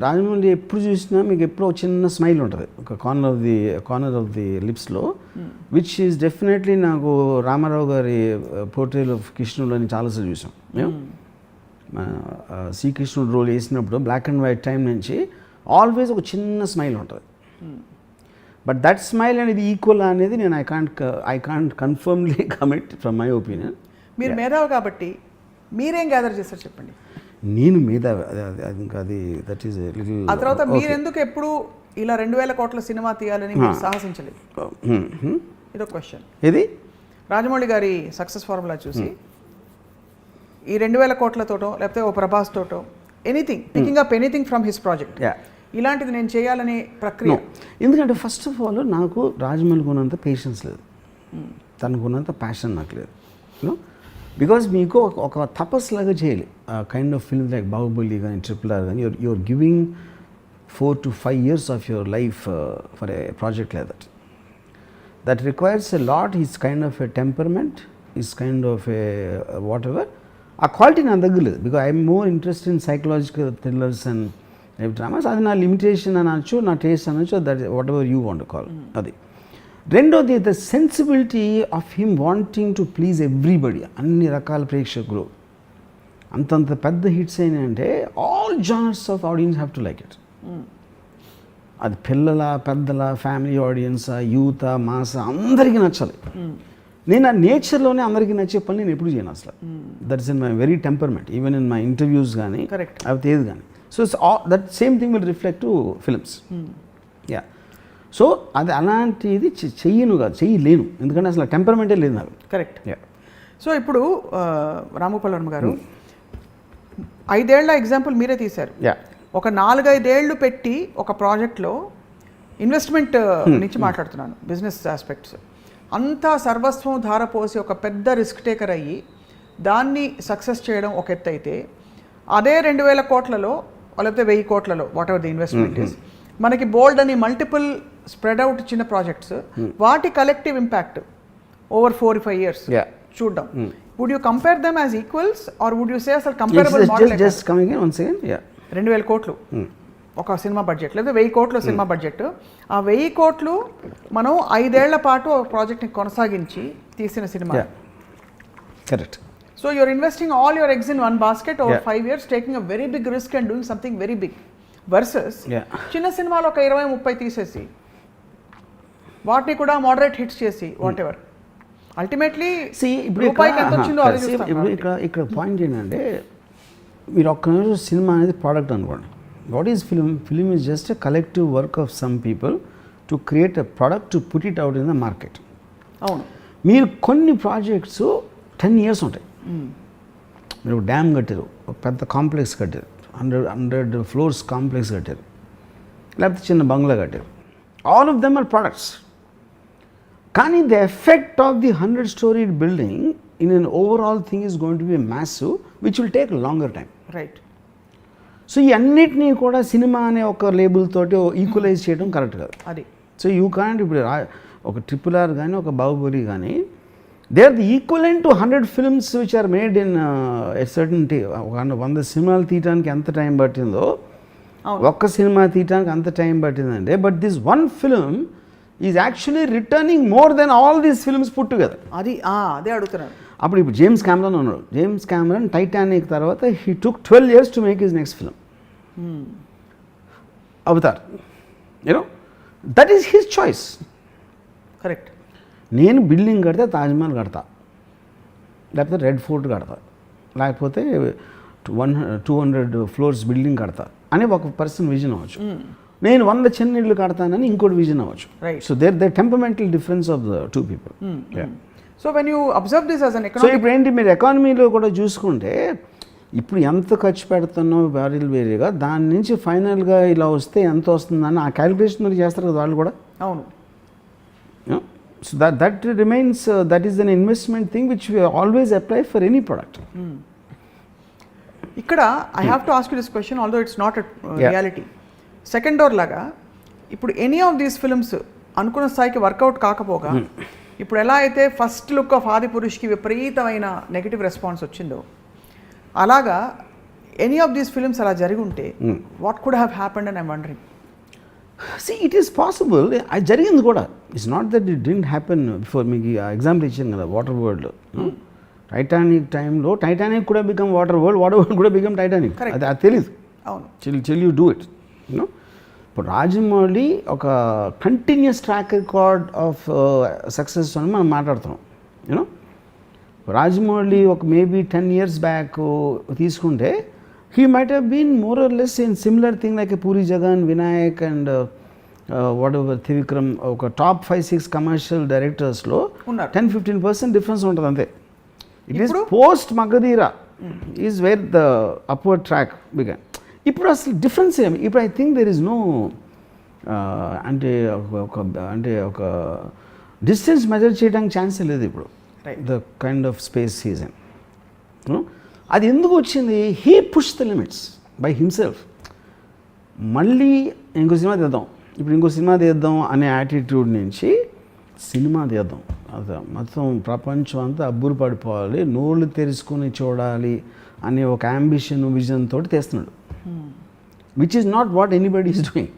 రాజమౌళి ఎప్పుడు చూసినా మీకు ఎప్పుడో చిన్న స్మైల్ ఉంటుంది ఒక కార్నర్ ఆఫ్ ది లిప్స్లో, విచ్ ఈస్ డెఫినెట్లీ నాకు రామారావు గారి పోర్ట్రేల్ ఆఫ్ కృష్ణుడు అని చాలాసార్లు చూసాం మేము. శ్రీకృష్ణుడు రోల్ వేసినప్పుడు బ్లాక్ అండ్ వైట్ టైం నుంచి ఆల్వేస్ ఒక చిన్న స్మైల్ ఉంటుంది. బట్ దట్ స్మైల్ అనేది ఈక్వల్ అనేది నేను I can't కన్ఫర్మ్లీ commit from my opinion. మీరు మేధావి కాబట్టి మీరేం గ్యాదర్ చేస్తారు చెప్పండి. నేను మీద ఇంకా అది దట్ ఈస్ లిటిల్. ఆ తర్వాత మీరు ఎందుకు ఎప్పుడు ఇలా 2000 కోట్ల సినిమా తీయాలని మీరు సాహసించలేదు? ఇదొక క్వశ్చన్. ఇది రాజమౌళి గారి సక్సెస్ ఫార్ములా చూసి ఈ 2000 కోట్లతోటో లేకపోతే ఓ ప్రభాస్ తోటో anything picking up anything from his project ఇలాంటిది నేను చేయాలనే ప్రక్రియ. ఎందుకంటే ఫస్ట్ ఆఫ్ ఆల్ నాకు రాజమౌళికి ఉన్నంత పేషెన్స్ లేదు, తనకు ఉన్నంత ప్యాషన్ నాకు లేదు. బికాజ్ మీకు ఒక తపస్సులాగా చేయాలి kind of film like Baahubali కానీ RRR కానీ you're giving 4 to 5 years of your life for a project like that requires a lot. Is kind of a temperament, is kind of a whatever. ఆ quality నా దగ్గర లేదు. Because I'm more interest in psychological thrillers and dramas. అది నా limitation అనొచ్చు, నా taste అనొచ్చు, that whatever you want call అది. రెండోది the sensibility of him wanting to please everybody, అన్ని రకాల ప్రేక్షకులు. అంతంత పెద్ద హిట్స్ అయినాయంటే all genres of audience have to like it. అది పిల్లల, పెద్దల, ఫ్యామిలీ ఆడియన్స్, యూత్, మాస్ అందరికీ నచ్చాలి. నేను ఆ నేచర్లోనే అందరికీ నచ్చే పని నేను ఎప్పుడు చేయను అసలు. That is in my very temperament, even in my interviews కానీ అవి ఏది కానీ. So that same thing will reflect to films. Yeah, so అది అలాంటిది చెయ్యను కాదు, చెయ్యలేను, ఎందుకంటే అసలు టెంపర్మెంటే లేదు నాకు. కరెక్ట్. సో ఇప్పుడు రామగోపాల్ వర్మ గారు 5 ఏళ్ల ఎగ్జాంపుల్ మీరే తీశారు. ఒక 4-5 ఏళ్ళు పెట్టి ఒక ప్రాజెక్ట్లో ఇన్వెస్ట్మెంట్ నుంచి మాట్లాడుతున్నాను, బిజినెస్ ఆస్పెక్ట్స్ అంతా సర్వస్వం ధారపోసి ఒక పెద్ద రిస్క్ టేకర్ అయ్యి దాన్ని సక్సెస్ చేయడం ఒక ఎత్తు అయితే, అదే 2000 కోట్లలో లేకపోతే 1000 కోట్లలో whatever the investment is, మనకి బోల్డ్ అని మల్టిపుల్ స్ప్రెడ్ అవుట్ చిన్న ప్రాజెక్ట్స్, వాటి కలెక్టివ్ ఇంపాక్ట్ ఓవర్ 4-5 years చూద్దాం. Would you compare them as equals or would you say అసలు కంపేరబుల్ మోడల్? 2000 కోట్లు ఒక సినిమా బడ్జెట్, లేదా 1000 కోట్లు సినిమా బడ్జెట్. ఆ 1000 కోట్లు మనం 5 ఏళ్ల పాటు ఒక ప్రాజెక్ట్ని కొనసాగించి తీసిన సినిమా. Correct. So you're investing all your eggs in one basket over 5 years, taking a very big risk and doing something very big. Versus చిన్న సినిమాలు ఒక 20-30 తీసేసి వాటిని కూడా మోడరేట్ హిట్స్ చేసి వాట్ ఎవర్ అల్టిమేట్లీ రూపాయికి ఎంత వచ్చిందో అది చూస్తాం. ఇక్కడ పాయింట్ ఏంటంటే, మీరు ఒక్క నిమిషం సినిమా అనేది ప్రోడక్ట్ అనుకోండి. What is film? Film is just a collective work of some people to create a product to put it out in the market. అవును. మీరు కొన్ని ప్రాజెక్ట్స్ 10 years ఉంటాయి. మీరు డ్యామ్ కట్టారు, ఒక పెద్ద కాంప్లెక్స్ కట్టారు, 100 floors కాంప్లెక్స్ కట్టారు, లేకపోతే చిన్న బంగ్లా కట్టారు. All of them are products. కానీ the effect of the 100-story building in an overall thing is going to be massive which will take longer time. Right. So ఈ అన్నిటినీ కూడా సినిమా అనే ఒక లేబుల్ తోటి ఈక్వలైజ్ చేయడం కరెక్ట్ కాదు. అది సో యూ కాంట్. ఇప్పుడు ఒక RRR కానీ ఒక బాహుబలి కానీ they are the equivalent to 100 films which are made in a certain 100 సినిమాలు తీయడానికి ఎంత టైం పట్టిందో ఒక్క సినిమా తీయడానికి అంత టైం పట్టిందంటే, but this one film is actually returning more than all these films put together. అదే అడుగుతున్నాను. ఇప్పుడు జేమ్స్ కెమెరాన్ ఉన్నాడు. జేమ్స్ కెమెరాన్ టైటానిక్ తర్వాత he took 12 years to make his next film, Avatar. You know that is his choice. Correct. నేను building కడితే తాజ్మహల్ కడతా, లేకపోతే red fort కడతా, లేకపోతే 200 floors బిల్డింగ్ కడతా అని ఒక పర్సన్ విజన్ అవ్వచ్చు. నేను 100 చిన్న ఇళ్ళు కడతానని ఇంకోటి విజన్ అవ్వచ్చు. So there temperamental difference of the 2 people. So when you observe this as an so ఇప్పుడు ఏంటి, మీరు ఎకానమీలో కూడా చూసుకుంటే ఇప్పుడు ఎంత ఖర్చు పెడుతున్నావు వేరేగా, దాని నుంచి ఫైనల్గా ఇలా వస్తే ఎంత వస్తుందని ఆ క్యాలిక్యులేషన్ మీరు చేస్తారు కదా వాళ్ళు కూడా. అవును. So that remains that is an investment thing which we always apply for any product. ఇక్కడ I have to ask you this question although it's not reality. Second door లాగా ఇప్పుడు ఎనీ ఆఫ్ దీస్ ఫిల్మ్స్ అనుకున్న స్థాయికి work out కాకపోగా ఇప్పుడు ఎలా అయితే first look of ఆదిపురుష్కి విపరీతమైన negative response వచ్చిందో, అలాగా ఎనీ ఆఫ్ దీస్ ఫిల్మ్స్ అలా జరిగి ఉంటే what could have happened and I'm wondering. See, it is possible. అది జరిగింది కూడా. It's not that it didn't happen before. మీకు ఎగ్జాంపుల్ ఇచ్చాను కదా వాటర్ వరల్డ్. టైటానిక్ టైంలో టైటానిక్ కూడా become water world, water world కూడా బికమ్ టైటానిక్. అది తెలీదు. అవును. Chill you do it. You know ఇప్పుడు రాజమౌళి ఒక continuous track record of success అని మనం మాట్లాడుతున్నాం. యూనో రాజమౌళి ఒక మేబీ 10 years బ్యాక్ తీసుకుంటే he might have been more or less in similar thing like a Puri Jagan, Vinayak and whatever Thivikram, ఒక top 5-6 commercial డైరెక్టర్స్లో 10-15% difference ఉంటుంది అంతే. It is post Magadheera is where the upward track began. ఇప్పుడు అసలు difference ఏమి? ఇప్పుడు I think there is no ఒక distance measure చేయడానికి ఛాన్సే లేదు ఇప్పుడు. The kind of space season అది ఎందుకు వచ్చింది? He push the limits by himself. మళ్ళీ ఇంకో సినిమా తీద్దాం, ఇప్పుడు ఇంకో సినిమా తీద్దాం అనే యాటిట్యూడ్ నుంచి సినిమా తీద్దాం, అదే మొత్తం ప్రపంచం అంతా అబ్బురు పడిపోవాలి, నోళ్ళు తెరుచుకొని చూడాలి అనే ఒక అంబిషన్ విజన్ తోటి తీస్తున్నాడు. Which is not what anybody is doing.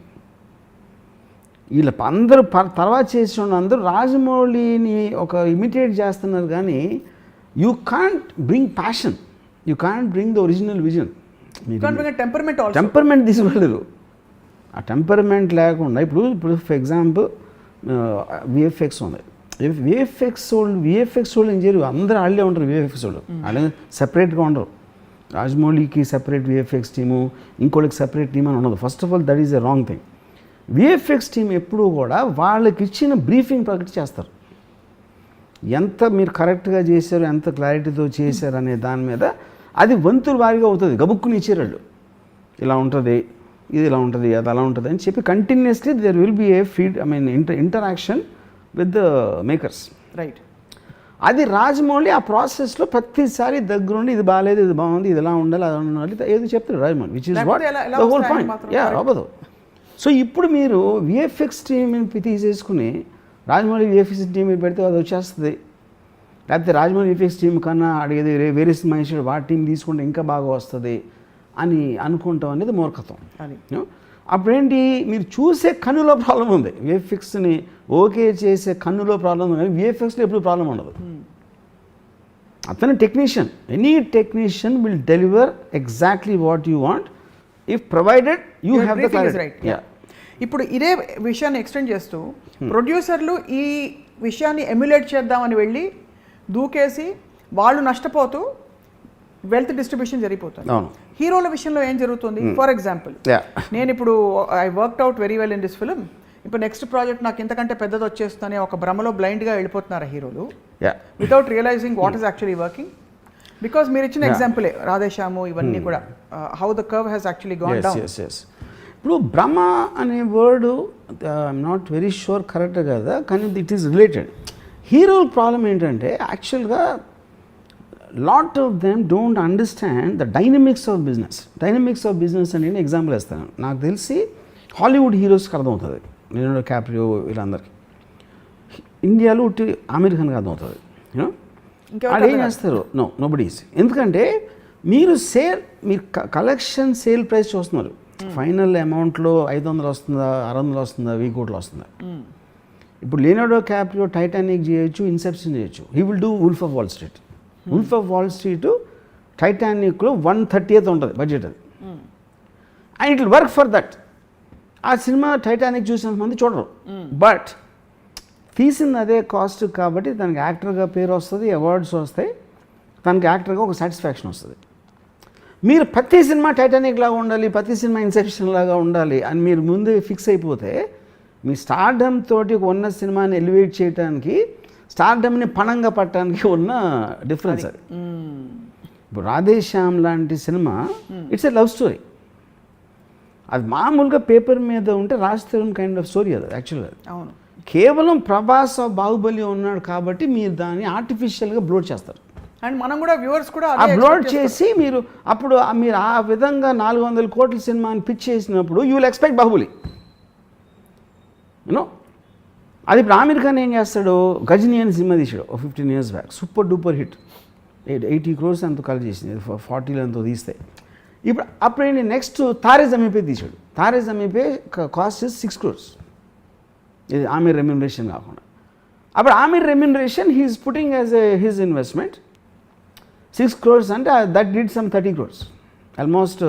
వీళ్ళ అందరూ తర్వాత చేసిన అందరూ రాజమౌళిని ఒక ఇమిటేట్ చేస్తున్నారు, కానీ you can't bring passion, you can't bring the original vision. Temperament తీసుకోలేరు. ఆ టెంపర్మెంట్ లేకుండా ఇప్పుడు ఫర్ ఎగ్జాంపుల్ విఎఫ్ఎక్స్ ఉంది. విఎఫ్ఎక్స్ వాళ్ళు ఏం చేయరు, అందరూ వాళ్ళే ఉంటారు. విఎఫ్ఎక్స్ వాళ్ళు వాళ్ళే సెపరేట్గా ఉండరు. రాజమౌళికి సెపరేట్ విఎఫ్ఎక్స్ టీము, ఇంకోళ్ళకి సెపరేట్ టీమ్ అని ఉండదు. First of all that is a wrong thing. VFX team ఎప్పుడూ కూడా వాళ్ళకి ఇచ్చిన బ్రీఫింగ్ ప్రకటి చేస్తారు. ఎంత మీరు కరెక్ట్గా చేశారు, ఎంత క్లారిటీతో చేశారు అనే దాని మీద అది వంతుల వారిగా అవుతుంది. గబుక్కుని ఇచ్చేరాళ్ళు ఇలా ఉంటుంది, ఇది ఇలా ఉంటుంది, అది అలా ఉంటుంది అని చెప్పి continuously there will be a interaction with the makers. Right. అది రాజమౌళి ఆ ప్రాసెస్లో ప్రతిసారి దగ్గరుండి ఇది బాగాలేదు, ఇది బాగుంది, ఇది ఎలా ఉండాలి, అలా ఉండాలి ఏదో చెప్తారు Rajamouli, which is what the whole point. అవ్వదు. సో ఇప్పుడు మీరు విఎఫ్ఎక్స్ టీమ్ తీసేసుకుని రాజమౌళి విఎఫ్ఎక్స్ టీమ్ పెడితే అది వచ్చేస్తుంది. లేకపోతే రాజమౌళి విఎఫ్ఎక్స్ టీం కన్నా అడిగేది వేరే సినిమా ఇచ్చాడు వాటి టీం తీసుకుంటే ఇంకా బాగా వస్తుంది అని అనుకుంటాం అనేది మూర్ఖత్వం. అప్పుడేంటి, మీరు చూసే కన్నులో ప్రాబ్లం ఉంది. విఎఫ్ఎక్స్ని ఓకే చేసే కన్నులో ప్రాబ్లం ఉంది, కానీ విఎఫ్ఎక్స్లో ఎప్పుడు ప్రాబ్లం ఉండదు. అతను technician, any technician will deliver exactly what you want if provided you have the clarity. ఇప్పుడు ఇదే విషయాన్ని ఎక్స్టెండ్ చేస్తూ ప్రొడ్యూసర్లు ఈ విషయాన్ని ఎమ్యులేట్ చేద్దామని వెళ్ళి దూకేసి వాళ్ళు నష్టపోతూ వెల్త్ డిస్ట్రిబ్యూషన్ జరిగిపోతుంది. హీరోల విషయంలో ఏం జరుగుతుంది? ఫర్ ఎగ్జాంపుల్, నేను ఇప్పుడు I worked out very well in this film, ఇప్పుడు నెక్స్ట్ ప్రాజెక్ట్ నాకు ఇంతకంటే పెద్దది వచ్చేస్తుందనే ఒక భ్రమలో బ్లైండ్గా వెళ్ళిపోతున్నారు హీరోలు, without realising what is actually working. Because మీరు ఇచ్చిన ఎగ్జాంపులే రాధేశ్యాము ఇవన్నీ కూడా how the curve has actually gone down. ఇప్పుడు భ్రమ అనే word I'm not very sure correct కదా, కానీ ఇట్ ఈస్ రిలేటెడ్. హీరోల ప్రాబ్లం ఏంటంటే యాక్చువల్గా lot of them don't understand the dynamics of business. Dynamics of business అని నేను ఎగ్జాంపుల్ ఇస్తాను. నాకు తెలిసి హాలీవుడ్ హీరోస్కి అర్థమవుతుంది, లియోనార్డో క్యాప్రియో వీళ్ళందరికీ. ఇండియాలో ఉట్టి ఆమిర్ ఖాన్కి అర్థమవుతుంది. యూనో వాళ్ళు ఏం చేస్తారు? నోబడీస్. ఎందుకంటే మీరు కలెక్షన్ సేల్ ప్రైస్ చూస్తున్నారు. ఫైనల్ అమౌంట్లో 500 వస్తుందా, 600 వస్తుందా, 1000 కోట్లు వస్తుందా. ఇప్పుడు లియోనార్డో క్యాప్రియో టైటానిక్ చేయొచ్చు, ఇన్సెప్షన్ చేయొచ్చు. He will do Wolf of Wall Street. Wolf of Wall Street టైటానిక్లో 1/30th ఉంటుంది బడ్జెట్ అది, and it will work for that. ఆ సినిమా టైటానిక్ చూసినంత మంది చూడరు, బట్ తీసింది అదే కాస్ట్ కాబట్టి తనకి యాక్టర్గా పేరు వస్తుంది, అవార్డ్స్ వస్తాయి, తనకి యాక్టర్గా ఒక సాటిస్ఫాక్షన్ వస్తుంది. మీరు ప్రతి సినిమా టైటానిక్ లాగా ఉండాలి, ప్రతి సినిమా ఇన్సెప్షన్ లాగా ఉండాలి అని మీరు ముందు ఫిక్స్ అయిపోతే మీ స్టార్డమ్ తోటి ఉన్న సినిమాని ఎలివేట్ చేయడానికి, స్టార్డమ్ని పణంగా పట్టడానికి ఉన్న డిఫరెన్స్ అది. ఇప్పుడు రాధేశ్యామ్ లాంటి cinema it's a love story. అది మామూలుగా పేపర్ మీద ఉంటే రాజ్-తరుణ్ కైండ్ ఆఫ్ స్టోరీ అది యాక్చువల్గా. అవును. కేవలం ప్రభాస్ బాహుబలి ఉన్నాడు కాబట్టి మీరు దాన్ని ఆర్టిఫిషియల్గా బ్లోడ్ చేస్తారు. అండ్ మనం కూడా వ్యూవర్స్ కూడా బ్లోడ్ చేసి మీరు అప్పుడు మీరు ఆ విధంగా 400 కోట్ల సినిమాని పిచ్ చేసినప్పుడు you will expect Baahubali. You know అది ఇప్పుడు ఆమిర్ ఖాన్ ఏం చేస్తాడు, గజనీ అని సినిమా తీసాడు 15 years back, super duper hit, 80 crores ఎంతో కలెక్ట్ చేసింది, 40 ఎంతో తీస్తే. ఇప్పుడు అప్పుడేంటి, నెక్స్ట్ తారే జమీన్ పే తీసాడు. Taare Zameen pay cost 6 crores, ఇది ఆమిర్ రెమ్యునరేషన్ కాకుండా. అప్పుడు Aamir remuneration he's putting as his investment 6 crores అంటే that did some 30 crores, almost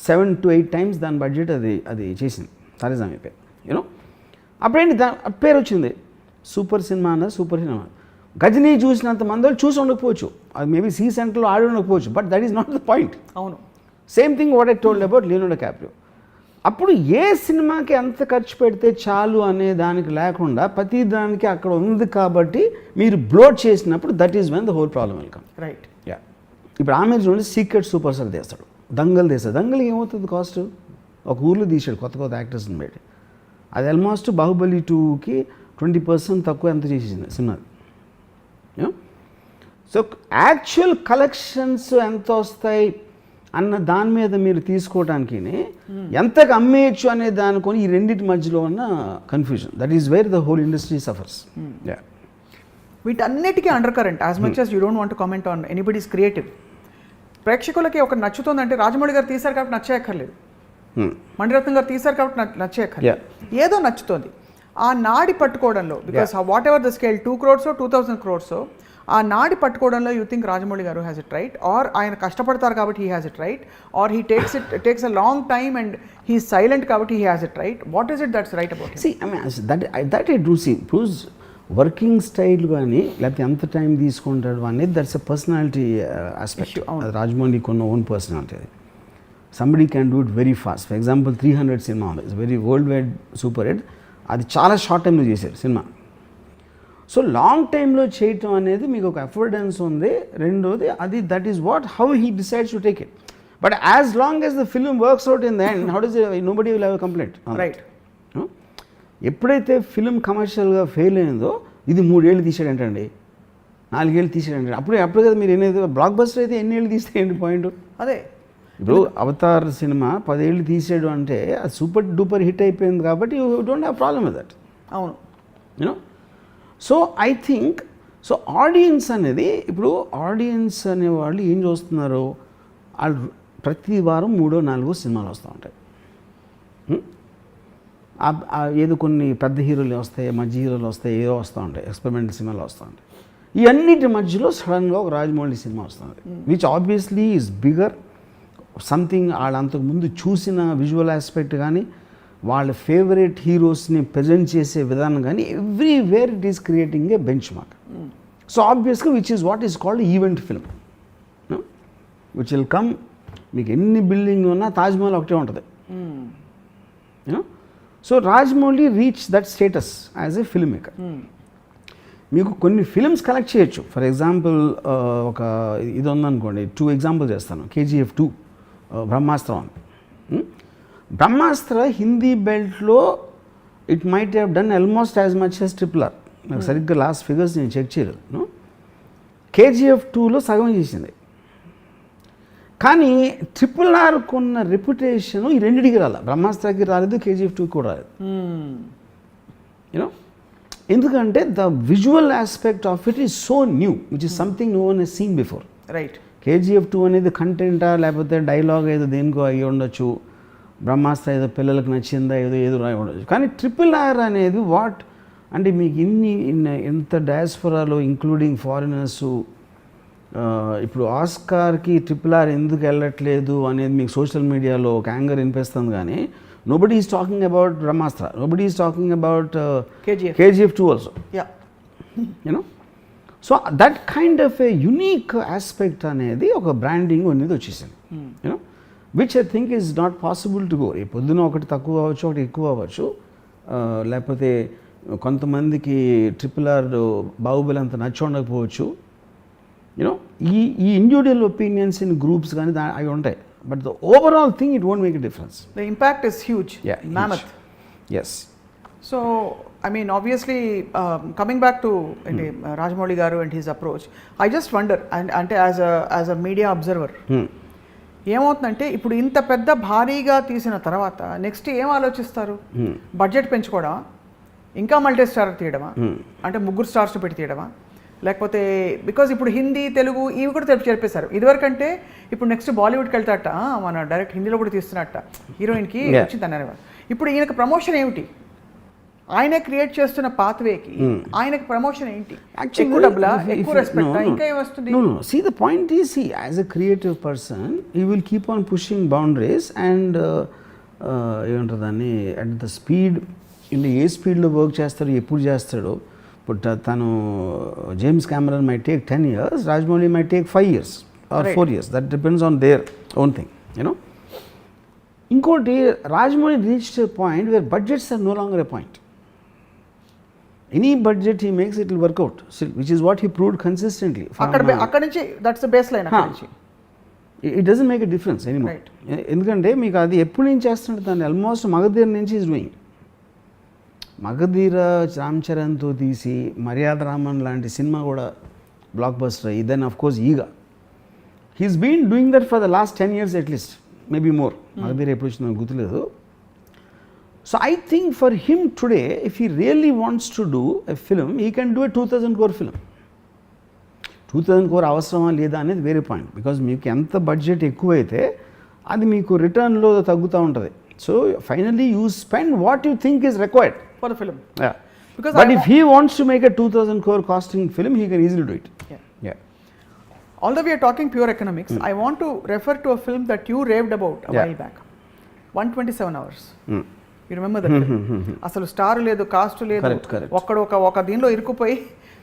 7 to 8 times దాని బడ్జెట్ అది చేసింది సారేజామి పేరు యూనో. అప్పుడేంటి పేరు వచ్చింది సూపర్ సినిమా అన్నది సూపర్ సినిమా. గజనీ చూసినంత మంది వాళ్ళు చూసి ఉండకపోవచ్చు, అది మేబీ సి సెంటర్లో ఆడి ఉండకపోవచ్చు, but that is not the point. అవును, same thing what I told about Leonardo Caprio. అప్పుడు ఏ సినిమాకి ఎంత ఖర్చు పెడితే చాలు అనే దానికి లేకుండా ప్రతి దానికి అక్కడ ఉంది కాబట్టి మీరు బ్లోట్ చేసినప్పుడు that is when the whole problem welcome. Right. Yeah, ఇప్పుడు ఆమె చూడండి సీక్రెట్ సూపర్ స్టార్ తీస్తాడు, దంగల్ తీస్తాడు. దంగల్కి ఏమవుతుంది కాస్ట్? ఒక ఊర్లో తీసాడు కొత్త కొత్త యాక్టర్స్ని పెట్టి, అది ఆల్మోస్ట్ బాహుబలి 2కి 20% తక్కువ ఎంత చేసింది సినిమాది. సో యాక్చువల్ కలెక్షన్స్ ఎంత వస్తాయి అన్న దాని మీద మీరు తీసుకోవడానికి ఎంతకు అమ్మేయచ్చు అనే దానికొని ఈ రెండింటి మధ్యలో ఉన్న confusion, that is where the whole industry suffers. వీటన్నిటికీ under current as much as you don't want to comment on anybody's creative. ప్రేక్షకులకి ఒక నచ్చుతుందంటే రాజమౌళి గారు తీశారు కాబట్టి నచ్చేయక్కర్లేదు, మణిరత్నం గారు తీశారు కాబట్టి నచ్చేయక్కర్లేదు, ఏదో నచ్చుతుంది. ఆ నాడి పట్టుకోవడంలో because whatever the scale 2 crores 2000 crores ఆ నాడి పట్టుకోవడంలో యూ థింక్ రాజమౌళి గారు హ్యాస్ ఇట్ రైట్, ఆర్ ఆయన కష్టపడతారు కాబట్టి he has it right, or he takes a long time and he silent కాబట్టి he has it right? What is it that's right about him? See, I mean, that I do see. Because working style కానీ లేకపోతే ఎంత టైం తీసుకుంటాడు అనేది that's a personality aspect. Rajamouli కొన్న own personality అది. Somebody can do it very fast. For example 300 cinema ఉంది, it's very world wide super hit. అది చాలా షార్ట్ టైంలో చేశారు సినిమా. సో లాంగ్ టైంలో చేయటం అనేది మీకు ఒక అఫోర్డెన్స్ ఉంది. రెండోది అది that is what how he decides to take it. But as long as the film works out in the end, how does nobody will have a complaint. Right. ఎప్పుడైతే film కమర్షియల్గా ఫెయిల్ అయిందో, ఇది 3 ఏళ్ళు తీసాడంటండి, 4 ఏళ్ళు తీసాడంటే, అప్పుడు కదా మీరు ఏదైతే బ్లాక్ బస్టర్ అయితే ఎన్ని ఏళ్ళు తీస్తే ఏంటి పాయింట్? అదే ఇప్పుడు అవతార్ సినిమా 10 ఏళ్ళు తీసాడు అంటే అది సూపర్ డూపర్ హిట్ అయిపోయింది కాబట్టి you don't have problem with that. అవును. You know, so I think so audience అనేది, ఇప్పుడు ఆడియన్స్ అనేవాళ్ళు ఏం చూస్తున్నారు, వాళ్ళు ప్రతి వారం 3-4 సినిమాలు వస్తూ ఉంటాయి. ఏదో కొన్ని పెద్ద హీరోలు వస్తాయి, మధ్య హీరోలు వస్తాయి, ఏదో వస్తూ ఉంటాయి, ఎక్స్పెరిమెంటల్ సినిమాలు వస్తూ ఉంటాయి. ఈ అన్నిటి మధ్యలో సడన్గా ఒక రాజమౌళి సినిమా వస్తుంది, which obviously is bigger something. వాళ్ళు అంతకుముందు చూసిన విజువల్ ఆస్పెక్ట్ కానీ, వాళ్ళ ఫేవరెట్ హీరోస్ని ప్రజెంట్ చేసే విధానం కానీ, everywhere it is creating a benchmark. So ఆబ్వియస్గా which is what is called event film, which will come. మీకు ఎన్ని బిల్డింగ్లు ఉన్నా తాజ్మహల్ ఒకటే ఉంటుంది. You know, so Rajamouli reach that status as a filmmaker. మీకు కొన్ని ఫిల్మ్స్ కలెక్ట్ చేయొచ్చు. ఫర్ ఎగ్జాంపుల్ ఒక ఇది ఉందనుకోండి, 2 ఎగ్జాంపుల్ చేస్తాను. KGF 2, బ్రహ్మాస్త్ర అని. బ్రహ్మాస్త్ర హిందీ బెల్ట్లో it might have done almost as much as RRR. నాకు సరిగ్గా లాస్ట్ ఫిగర్స్ నేను చెక్ చేయలేదు. KGF 2లో సగం చేసింది. కానీ RRRకు ఉన్న రెప్యుటేషన్ ఈ రెండింటికి రాలేదు. బ్రహ్మాస్త్రకి రాలేదు, KGF 2 కూడా రాలేదు. యూనో, ఎందుకంటే the visual aspect of it is so new, which is something no one has seen before. Right. KGF 2 అనేది కంటెంటా లేకపోతే డైలాగ్ ఏదో దేనికో అయ్యి ఉండొచ్చు, బ్రహ్మాస్త్ర ఏదో పిల్లలకు నచ్చిందా ఏదో రాయి ఉండొచ్చు. కానీ RRR అనేది వాట్ అంటే మీకు ఎంత డయాస్ఫోరాలో ఇంక్లూడింగ్ ఫారినర్స్, ఇప్పుడు ఆస్కార్కి RRR ఎందుకు వెళ్ళట్లేదు అనేది మీకు సోషల్ మీడియాలో ఒక యాంగర్ వినిపిస్తుంది. కానీ nobody is talking about Brahmastra, nobody is talking about KGF 2 also. You know, so that kind of A unique aspect అనేది ఒక బ్రాండింగ్ అనేది వచ్చేసింది. You know, which I think is not possible to go. ఈ పొద్దున ఒకటి తక్కువ అవ్వచ్చు, ఒకటి ఎక్కువ అవ్వచ్చు, లేకపోతే కొంతమందికి RRR బాహుబలి అంత నచ్చి ఉండకపోవచ్చు. యూనో, ఈ ఇండివిజువల్ ఒపీనియన్స్ ఇన్ గ్రూప్స్ కానీ అవి ఉంటాయి. But the overall thing it won't make a difference. The impact is huge. Mammoth. Yes. So, I mean, obviously, coming back to Rajamouli garu and his approach, I just wonder, and as a media observer, ఏమవుతుందంటే ఇప్పుడు ఇంత పెద్ద భారీగా తీసిన తర్వాత next ఏం ఆలోచిస్తారు? Budget పెంచుకోవడమా, ఇంకా మల్టీ స్టార్ తీయడమా, అంటే 3 స్టార్స్ పెట్టి తీయడమా, లేకపోతే బికాజ్ ఇప్పుడు హిందీ తెలుగు ఇవి కూడా చెప్పేశారు. ఇదివరకంటే ఇప్పుడు నెక్స్ట్ బాలీవుడ్కి వెళ్తాట, మన డైరెక్ట్ హిందీలో కూడా తీస్తున్నట్ట, హీరోయిన్కి వచ్చింది అనేవారు. ఇప్పుడు ఈయనకు ప్రమోషన్ ఏమిటి? ఆయనే క్రియేట్ చేస్తున్న పాత్వేకి ఆయనకి ప్రమోషన్ ఏంటి? Actually, ఎక్కువ డబ్బులా, ఎక్కువ no, రెస్పెక్ట్, no. ఇంకా ఏమొస్తుంది? No. See, the point is, as a creative person, he will keep on pushing boundaries and ఏమంటారు దాన్ని, అట్ ద స్పీడ్, ఇంట్లో ఏ స్పీడ్లో వర్క్ చేస్తాడో, ఎప్పుడు చేస్తాడో. ఇప్పుడు తను James Cameron might take 10 years, Rajmouli might take 5 years or 4 years. That depends on their own thing, you know. ఇంకోటి, Rajmouli reached a point where budgets are no longer a point. Any budget he makes, it will work out, which is what he proved consistently. అక్కడ నుంచి that's the base line. అక్కడ నుంచి it doesn't make a difference anymore. Right. ఎందుకంటే మీకు అది ఎప్పుడు నుంచి చేస్తుంటే దాన్ని ఆల్మోస్ట్ మగధీర నుంచి ఈజ్ డూయింగ్. మగధీర రామ్ చరణ్తో తీసి మర్యాద రామన్ లాంటి సినిమా కూడా బ్లాక్ బస్టర్ అయ్యి, then of course Eega. He's been doing that for the last 10 years at least, maybe more. Magadheera ఎప్పుడు వచ్చిందో నాకు గుర్తులేదు. So I think for him today, if he really wants to do a film, he can do a 2000 crore film. 2000 crore అవసరమా లేదా అనేది వేరే point. Because మీకు ఎంత బడ్జెట్ ఎక్కువైతే అది మీకు రిటర్న్లో తగ్గుతూ ఉంటుంది. So finally you spend what you think is required for the film. Because but if he wants to make a 2000 crore costing film, he can easily do it. Although we are talking pure economics, I want to refer to a film that you raved about a while back. 127 hours. You remember that film? అసలు star లేదు, cost లేదు, Correct. ఒక్కడు ఒక దీనిలో ఇరుక్కుపోయి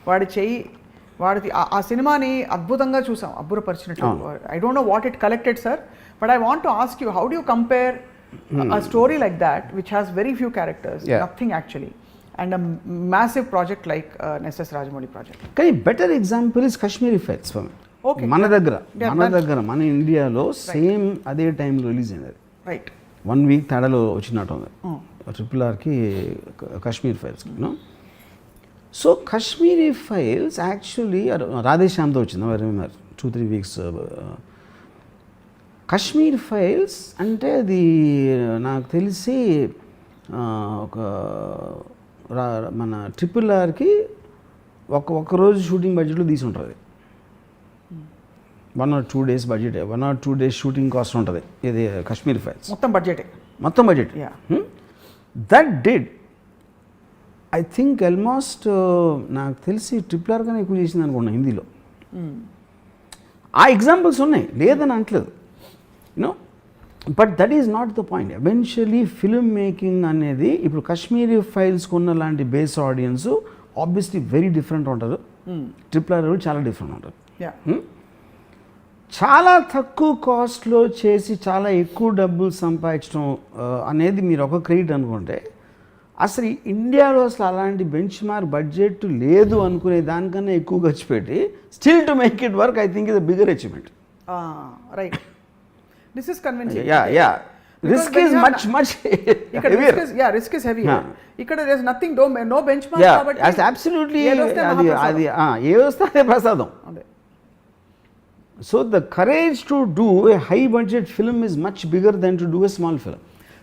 వాడిది ఆ సినిమాని అద్భుతంగా చూసాం, అబ్బురపరిచినట్టు. I don't know what it collected sir, but I want to ask you, how do you compare a story like that which has very few characters, nothing actually, and a massive project like SS Rajamouli project? కానీ better example is Kashmiri files for me. Okay. మన దగ్గర మన ఇండియాలో same అదే టైంలో release అయింది. Right. 1 week తేడాలో వచ్చినట్టు ఉంది RRRకి కాశ్మీర్ ఫైల్స్కి. You know, so Kashmiri Files actually రాధేశ్యామ్తో వచ్చింది. I remember 2-3 weeks. Kashmir Files అంటే అది నాకు తెలిసి ఒక మన RRRకి ఒక రోజు షూటింగ్ బడ్జెట్లో తీసి ఉంటుంది. 1 or 2 days budget, 1 or 2 days shooting cost ఉంటుంది ఇది కాశ్మీర్ ఫైల్స్. మొత్తం budget. That did, I think almost నాకు తెలిసి RRR కన్నా ఎక్కువ చేసింది అనుకున్నా హిందీలో. ఆ ఎగ్జాంపుల్స్ ఉన్నాయి, లేదని అంటలేదు, you know. But that is not the point. Eventually film making అనేది ఇప్పుడు కాశ్మీరీ ఫైల్స్కి ఉన్న లాంటి base audience obviously very different ఉంటారు. RRR చాలా డిఫరెంట్ ఉంటారు. చాలా తక్కువ కాస్ట్లో చేసి చాలా ఎక్కువ డబ్బులు సంపాదించడం అనేది మీరు ఒక క్రెడిట్ అనుకుంటే, అసలు ఇండియాలో అసలు అలాంటి బెంచ్ మార్క్ బడ్జెట్ లేదు అనుకునే దానికన్నా ఎక్కువ ఖర్చు పెట్టి still to make it work, I think is a bigger achievement. Right. This is convincing. Risk is much heavier. Risk is heavier. ఇక్కడ there is nothing, no benchmark కాబట్టి absolutely అది ఏ వస్తే అదే ప్రసాదం. So the courage to do a high budget film is much bigger than to do a small film.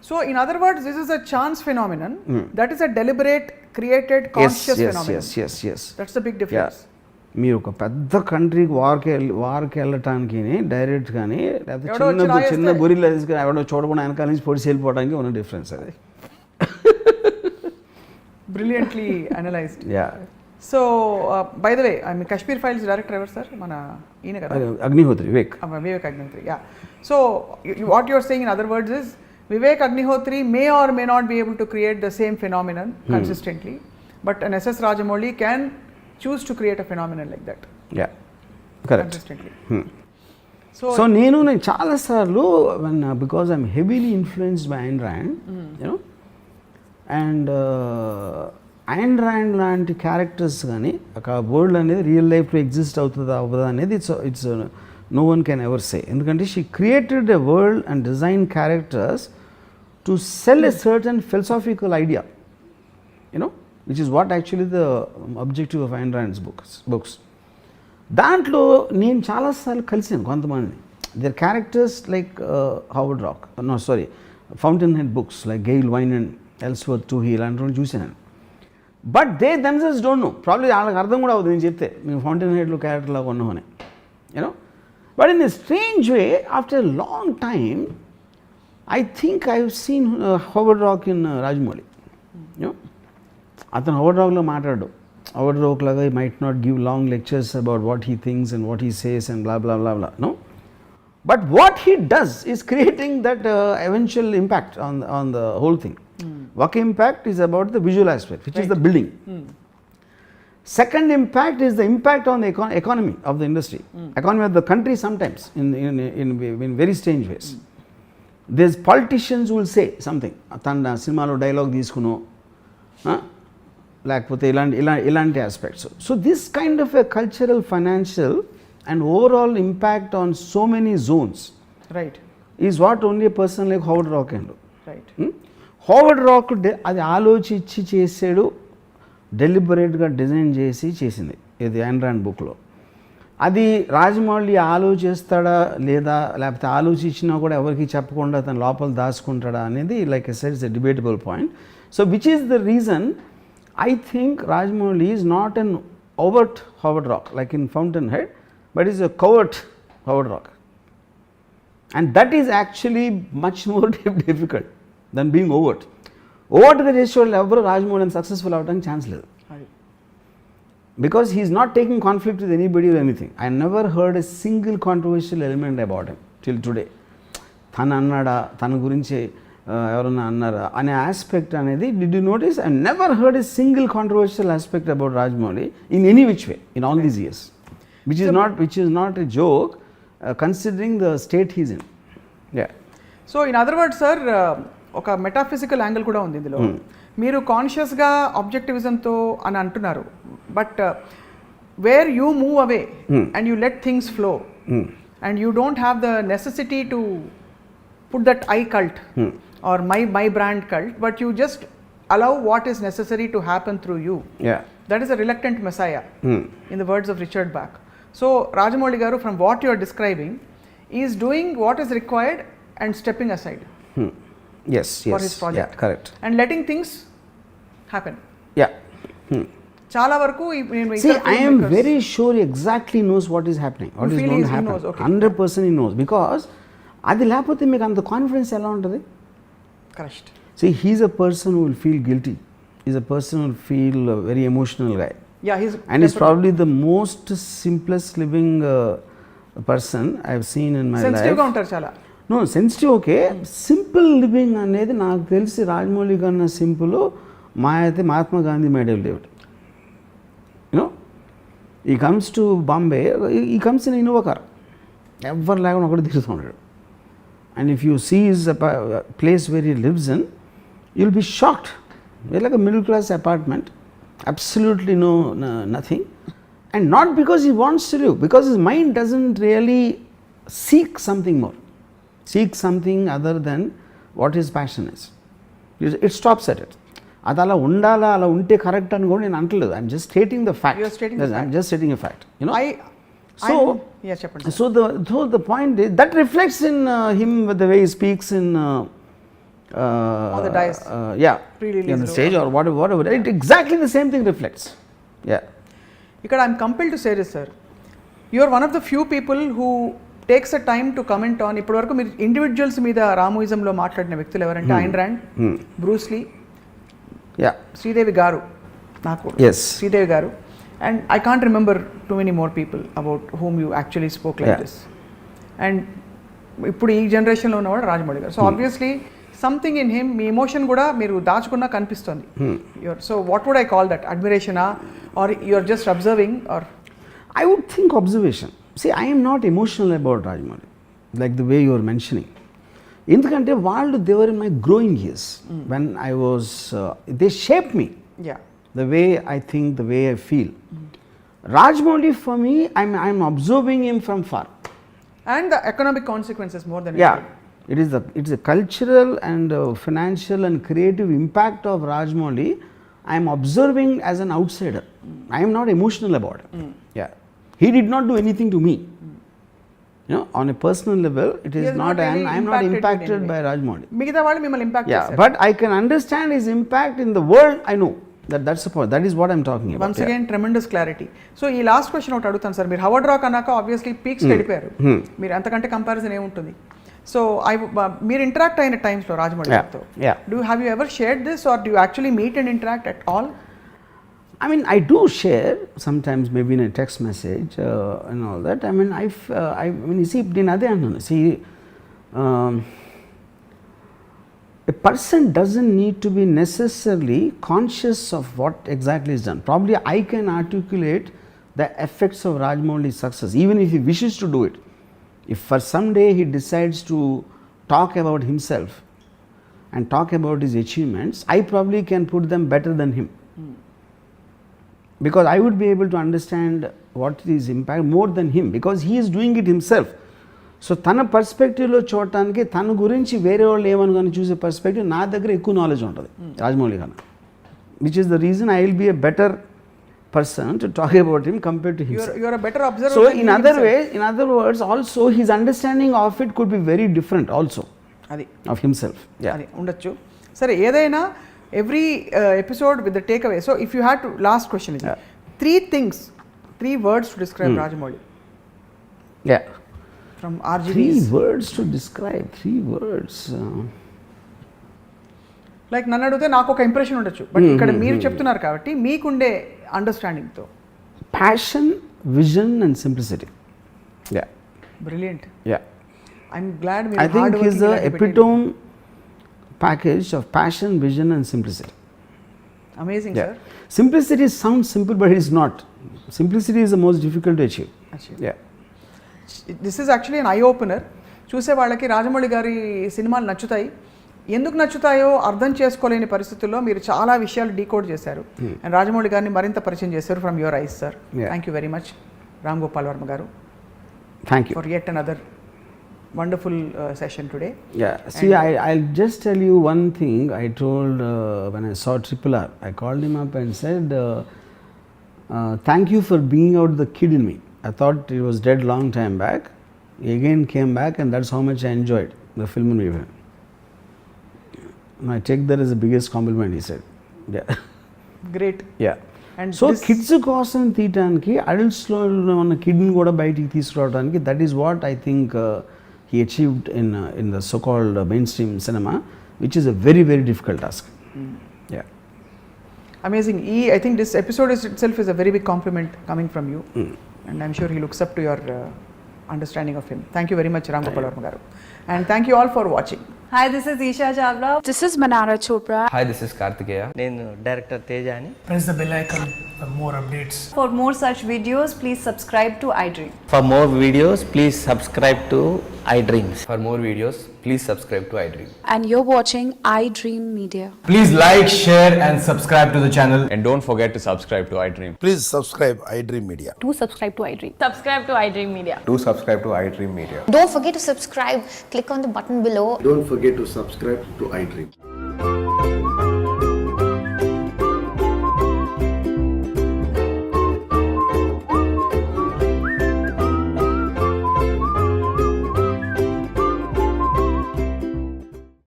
So in other words, this is a chance phenomenon. That is a deliberate, created, conscious phenomenon. Yes. That's the big difference. మీరు ఒక పెద్ద కంట్రీకి వార్కి వెళ్ళటానికి direct కానీ లేకపోతే చిన్న gorilla తీసుకుని ఎవడో చూడకుండా వెనకాల నుంచి పొడిచి వెళ్ళిపోవడానికి ఉన్న డిఫరెన్స్ అది. Brilliantly analyzed. So, by the way, I mean Kashmir Files director ever sir? Mana ine kada? Agnihotri, Vivek. Vivek Agnihotri, yeah. So, what you're saying in other words is, Vivek Agnihotri may or may not be able to create the same phenomenon consistently, but an SS Rajamouli can choose to create a phenomenon like that. Yeah, correct. Consistently. So, నేను చాలా సార్లు because I'm heavily influenced by Ayn Rand, you know, and Ayn Rand లాంటి characters కానీ ఒక world అనేది real లైఫ్లో exist అవుతుందా అవ్వదా అనేది it's no one can ever say. ఎందుకంటే she created a world and design characters to sell a certain philosophical idea, you know, which is what actually the objective of Ayn Rand's books. దాంట్లో నేను చాలాసార్లు కలిసాను కొంతమంది. There characters like Howard Roark, Fountainhead books like Gail Wynand and Ellsworth Toohey ఇలాంటి చూశాను. But they themselves don't know, probably వాళ్ళకి అర్థం కూడా అవుతుంది నేను చెప్తే మేము ఫౌంటైన్ హెడ్లో క్యారెక్టర్ లాగా ఉన్నామని, you know. But in a strange way after a long time I think I have seen Howard Roark in Rajamouli, you know. అతను హవర్డ్ రాక్లో మాట్లాడు. హవర్డ్ రాక్ లాగా he might not give long lectures about what he thinks and what he says and blah blah blah blah no. But what he does is creating that eventual impact on the whole thing. ఒక impact is about the visual aspect which is the building. Second impact is the impact on the economy of the industry, economy of the country sometimes in very strange ways. There's politicians who will say something, tanda cinema dialogue తీసుకును లేకపోతే ఇలాంటి aspects. So this kind of a cultural, financial and overall impact on so many zones, right, is what only a person like Howard Rock can do. right. Howard Rock అది ఆలోచించి చేసాడు, డెలిబరేట్గా design చేసింది ఇది Ayn Rand బుక్లో. అది రాజమౌళి ఆలోచిస్తాడా లేదా, లేకపోతే ఆలోచించినా కూడా ఎవరికి చెప్పకుండా తన లోపల దాచుకుంటాడా అనేది like I said it's a debatable point. So which is the reason I think Rajamouli is not an overt Howard Rock like in Fountainhead, but is a covert Howard Rock, and that is actually much more difficult than being overt. ఓవర్ట్గా చేసే వాళ్ళు ఎవరు Rajamouli successful అవ్వడానికి chance లేదు, because he's not taking conflict with anybody or anything. I never heard a single controversial element about him till today. తను అన్నాడా, తన గురించి ఎవరన్నా అన్నారా అనే ఆస్పెక్ట్ అనేది did you notice? I never heard a single controversial aspect about Rajamouli in any which way in all these years, which is not a joke considering the state he's in. Yeah. So in other word sir, ఒక metaphysical angle కూడా ఉంది ఇందులో. మీరు కాన్షియస్గా ఆబ్జెక్టివిజంతో అని అంటున్నారు, but where you move away and you let things flow and you don't have the necessity to put that I cult or my brand cult, but you just allow what is necessary to happen through you. Yeah. That is a reluctant messiah, in the words of Richard Bach. So Rajamouli garu, from what you are describing, is doing what is required and stepping aside. Yes, for his project. Yeah, correct. And letting things happen. Yeah. Chala varaku see, I am very sure he exactly knows what is happening, what is going to happen. Knows, okay. 100% he knows, because adi lapothe meeku anta confidence ela untadi. Correct. See, he is a person who will feel guilty. He is a person who will feel a very emotional guy. Yeah, and he's probably the most simplest living person I have seen in my sensitive life. ga untaru chala. No, sensitive okay. Simple living అనేది నాకు తెలిసి రాజమౌళి కన్నా simple Mahatma Gandhi model David. You know, he comes to Bombay, he comes in Innova car, ఎవరు లేకుండా ఒకటి తిరుగుతున్నాడు. And if you see his place where he lives in, you will be shocked. It's like a middle class apartment, absolutely nothing. And not because he wants to live, because his mind doesn't really seek something more, seek something other than what his passion is. It stops at it. అది అలా ఉండాలా, అలా ఉంటే correct అని కూడా నేను అంటలేదు. I'm just stating the fact. I'm just stating a fact, you know. So the point is that reflects in him with the way he speaks in on the dais, on the stage or whatever. It exactly the same thing reflects. Yeah. Ikkada I'm compelled to say this, sir. You are one of the few people who takes a time to comment on, ఇప్పటి వరకు మీరు individuals మీద రామోయిజంలో మాట్లాడిన వ్యక్తులు ఎవరంటే Ayn Rand, Bruce Lee, Sridevi గారు, నాకు శ్రీదేవి గారు, and I can't remember too many more people about whom you actually spoke like this. And ఇప్పుడు ఈ జనరేషన్లో ఉన్నవాడు రాజమౌళి గారు. So obviously something in him, మీ ఎమోషన్ కూడా మీరు దాచుకున్నా కనిపిస్తుంది. So what would I call that? అడ్మిరేషనా, or you are just observing, or? I would think observation. See, I am not emotional about Rajamouli, like the way you are mentioning. Endukante వాళ్ళు, they were in my growing years. When I was, they shaped me. Yeah. The way I think, the way I feel. Rajamouli for me, I'm observing him from far. And the economic consequences more than it is a cultural and financial and creative impact of Rajamouli. I am observing as an outsider. I am not emotional about it. Yeah. He did not do anything to me. You know, on a personal level, it is not, really I am not impacted by Rajamouli. Migitha vallu mimmalni impact chesaru. But I can understand his impact in the world. I know that's the point. That is what I am talking about. Once again, tremendous clarity. So ee last question ఒకటి అడుగుతాను sir. మీరు హవర్డ్ rock అన్నాక obviously peaks వెళ్ళిపోయారు. మీరు అంతకంటే comparison ఏముంటుంది? So మీరు interact అయిన టైమ్స్లో రాజమౌళి గారితో, have you ever shared this, or do you actually meet and interact at all? I mean, I do share sometimes, maybe in a text message and all that. I mean, you see, a person doesn't need to be necessarily conscious of what exactly is done. Probably I can articulate the effects of Rajamouli's success, even if he wishes to do it. If for some day he decides to talk about himself and talk about his achievements, I probably can put them better than him. Because I would be able to understand what is impact more than him, because he is doing it himself. So తన పర్స్పెక్టివ్లో చూడటానికి తన గురించి వేరే వాళ్ళు ఏమనుకొని చూసే perspective నా దగ్గర ఎక్కువ నాలెడ్జ్ ఉంటుంది రాజమౌళి కన్నా, which is the reason I will be a better person to talk about him compared to him. So in other words also his understanding of it could be very different also అది of himself. అది ఉండొచ్చు. సరే, ఏదైనా every episode with the take away. So if you had to, last question ఇది, 3 words to describe Rajamouli. Yeah. From RGV. 3 words to describe. 3 words. Like నన్ను అడిగితే నాకు ఒక ఇంప్రెషన్ ఉండొచ్చు, బట్ ఇక్కడ మీరు చెప్తున్నారు కాబట్టి మీకుండే అండర్స్టాండింగ్తో. Passion, vision and simplicity. Yeah. Brilliant. Yeah. I'm glad I think he's the epitome package of passion, vision and simplicity. Amazing, yeah. sir. Simplicity sounds simple, but it is not. Simplicity is the most difficult to achieve. Yeah. This is actually an eye opener. చూసే వాళ్ళకి రాజమౌళి గారి సినిమాలు నచ్చుతాయి. ఎందుకు నచ్చుతాయో అర్థం చేసుకోలేని పరిస్థితుల్లో మీరు చాలా విషయాలు డీకోడ్ చేశారు అండ్ రాజమౌళి గారిని మరింత పరిచయం చేశారు from your eyes, sir. Thank you very much Ram Gopal Varma గారు. Thank you for yet another wonderful session today. Yeah. See, I'll just tell you one thing I told when I saw Triple R. I called him up and said, thank you for bringing out the kid in me. I thought it was dead long time back. He again came back and that's how much I enjoyed the film in Viva. I take that as the biggest compliment, he said. Yeah. Great. Yeah. And so kids కోసం తీయటానికి అడల్ట్స్లో ఉన్న కిడ్ని కూడా బయటికి తీసుకురావడానికి, that is what I think he achieved in the so-called mainstream cinema, which is a very, very difficult task. Yeah. Amazing. I think this episode itself is a very big compliment coming from you. And I'm sure he looks up to your understanding of him. Thank you very much, Ram Gopal Varma garu. And thank you all for watching. Hi, this is Isha Chavla. This is Manara Chopra. Hi, this is Kartikeya. నేను director Teja అని. Press the bell icon for more updates. For more such videos, please subscribe to iDream. For more videos, please subscribe to iDreams. For more videos, please subscribe to iDream. And you're watching iDream Media. Please like, share and subscribe to the channel. And don't forget to subscribe to iDream. Please subscribe iDream Media. Do subscribe to iDream. Subscribe to iDream Media. Do subscribe to iDream Media. Don't forget to subscribe. Click on the button below. Don't forget to subscribe to iDream.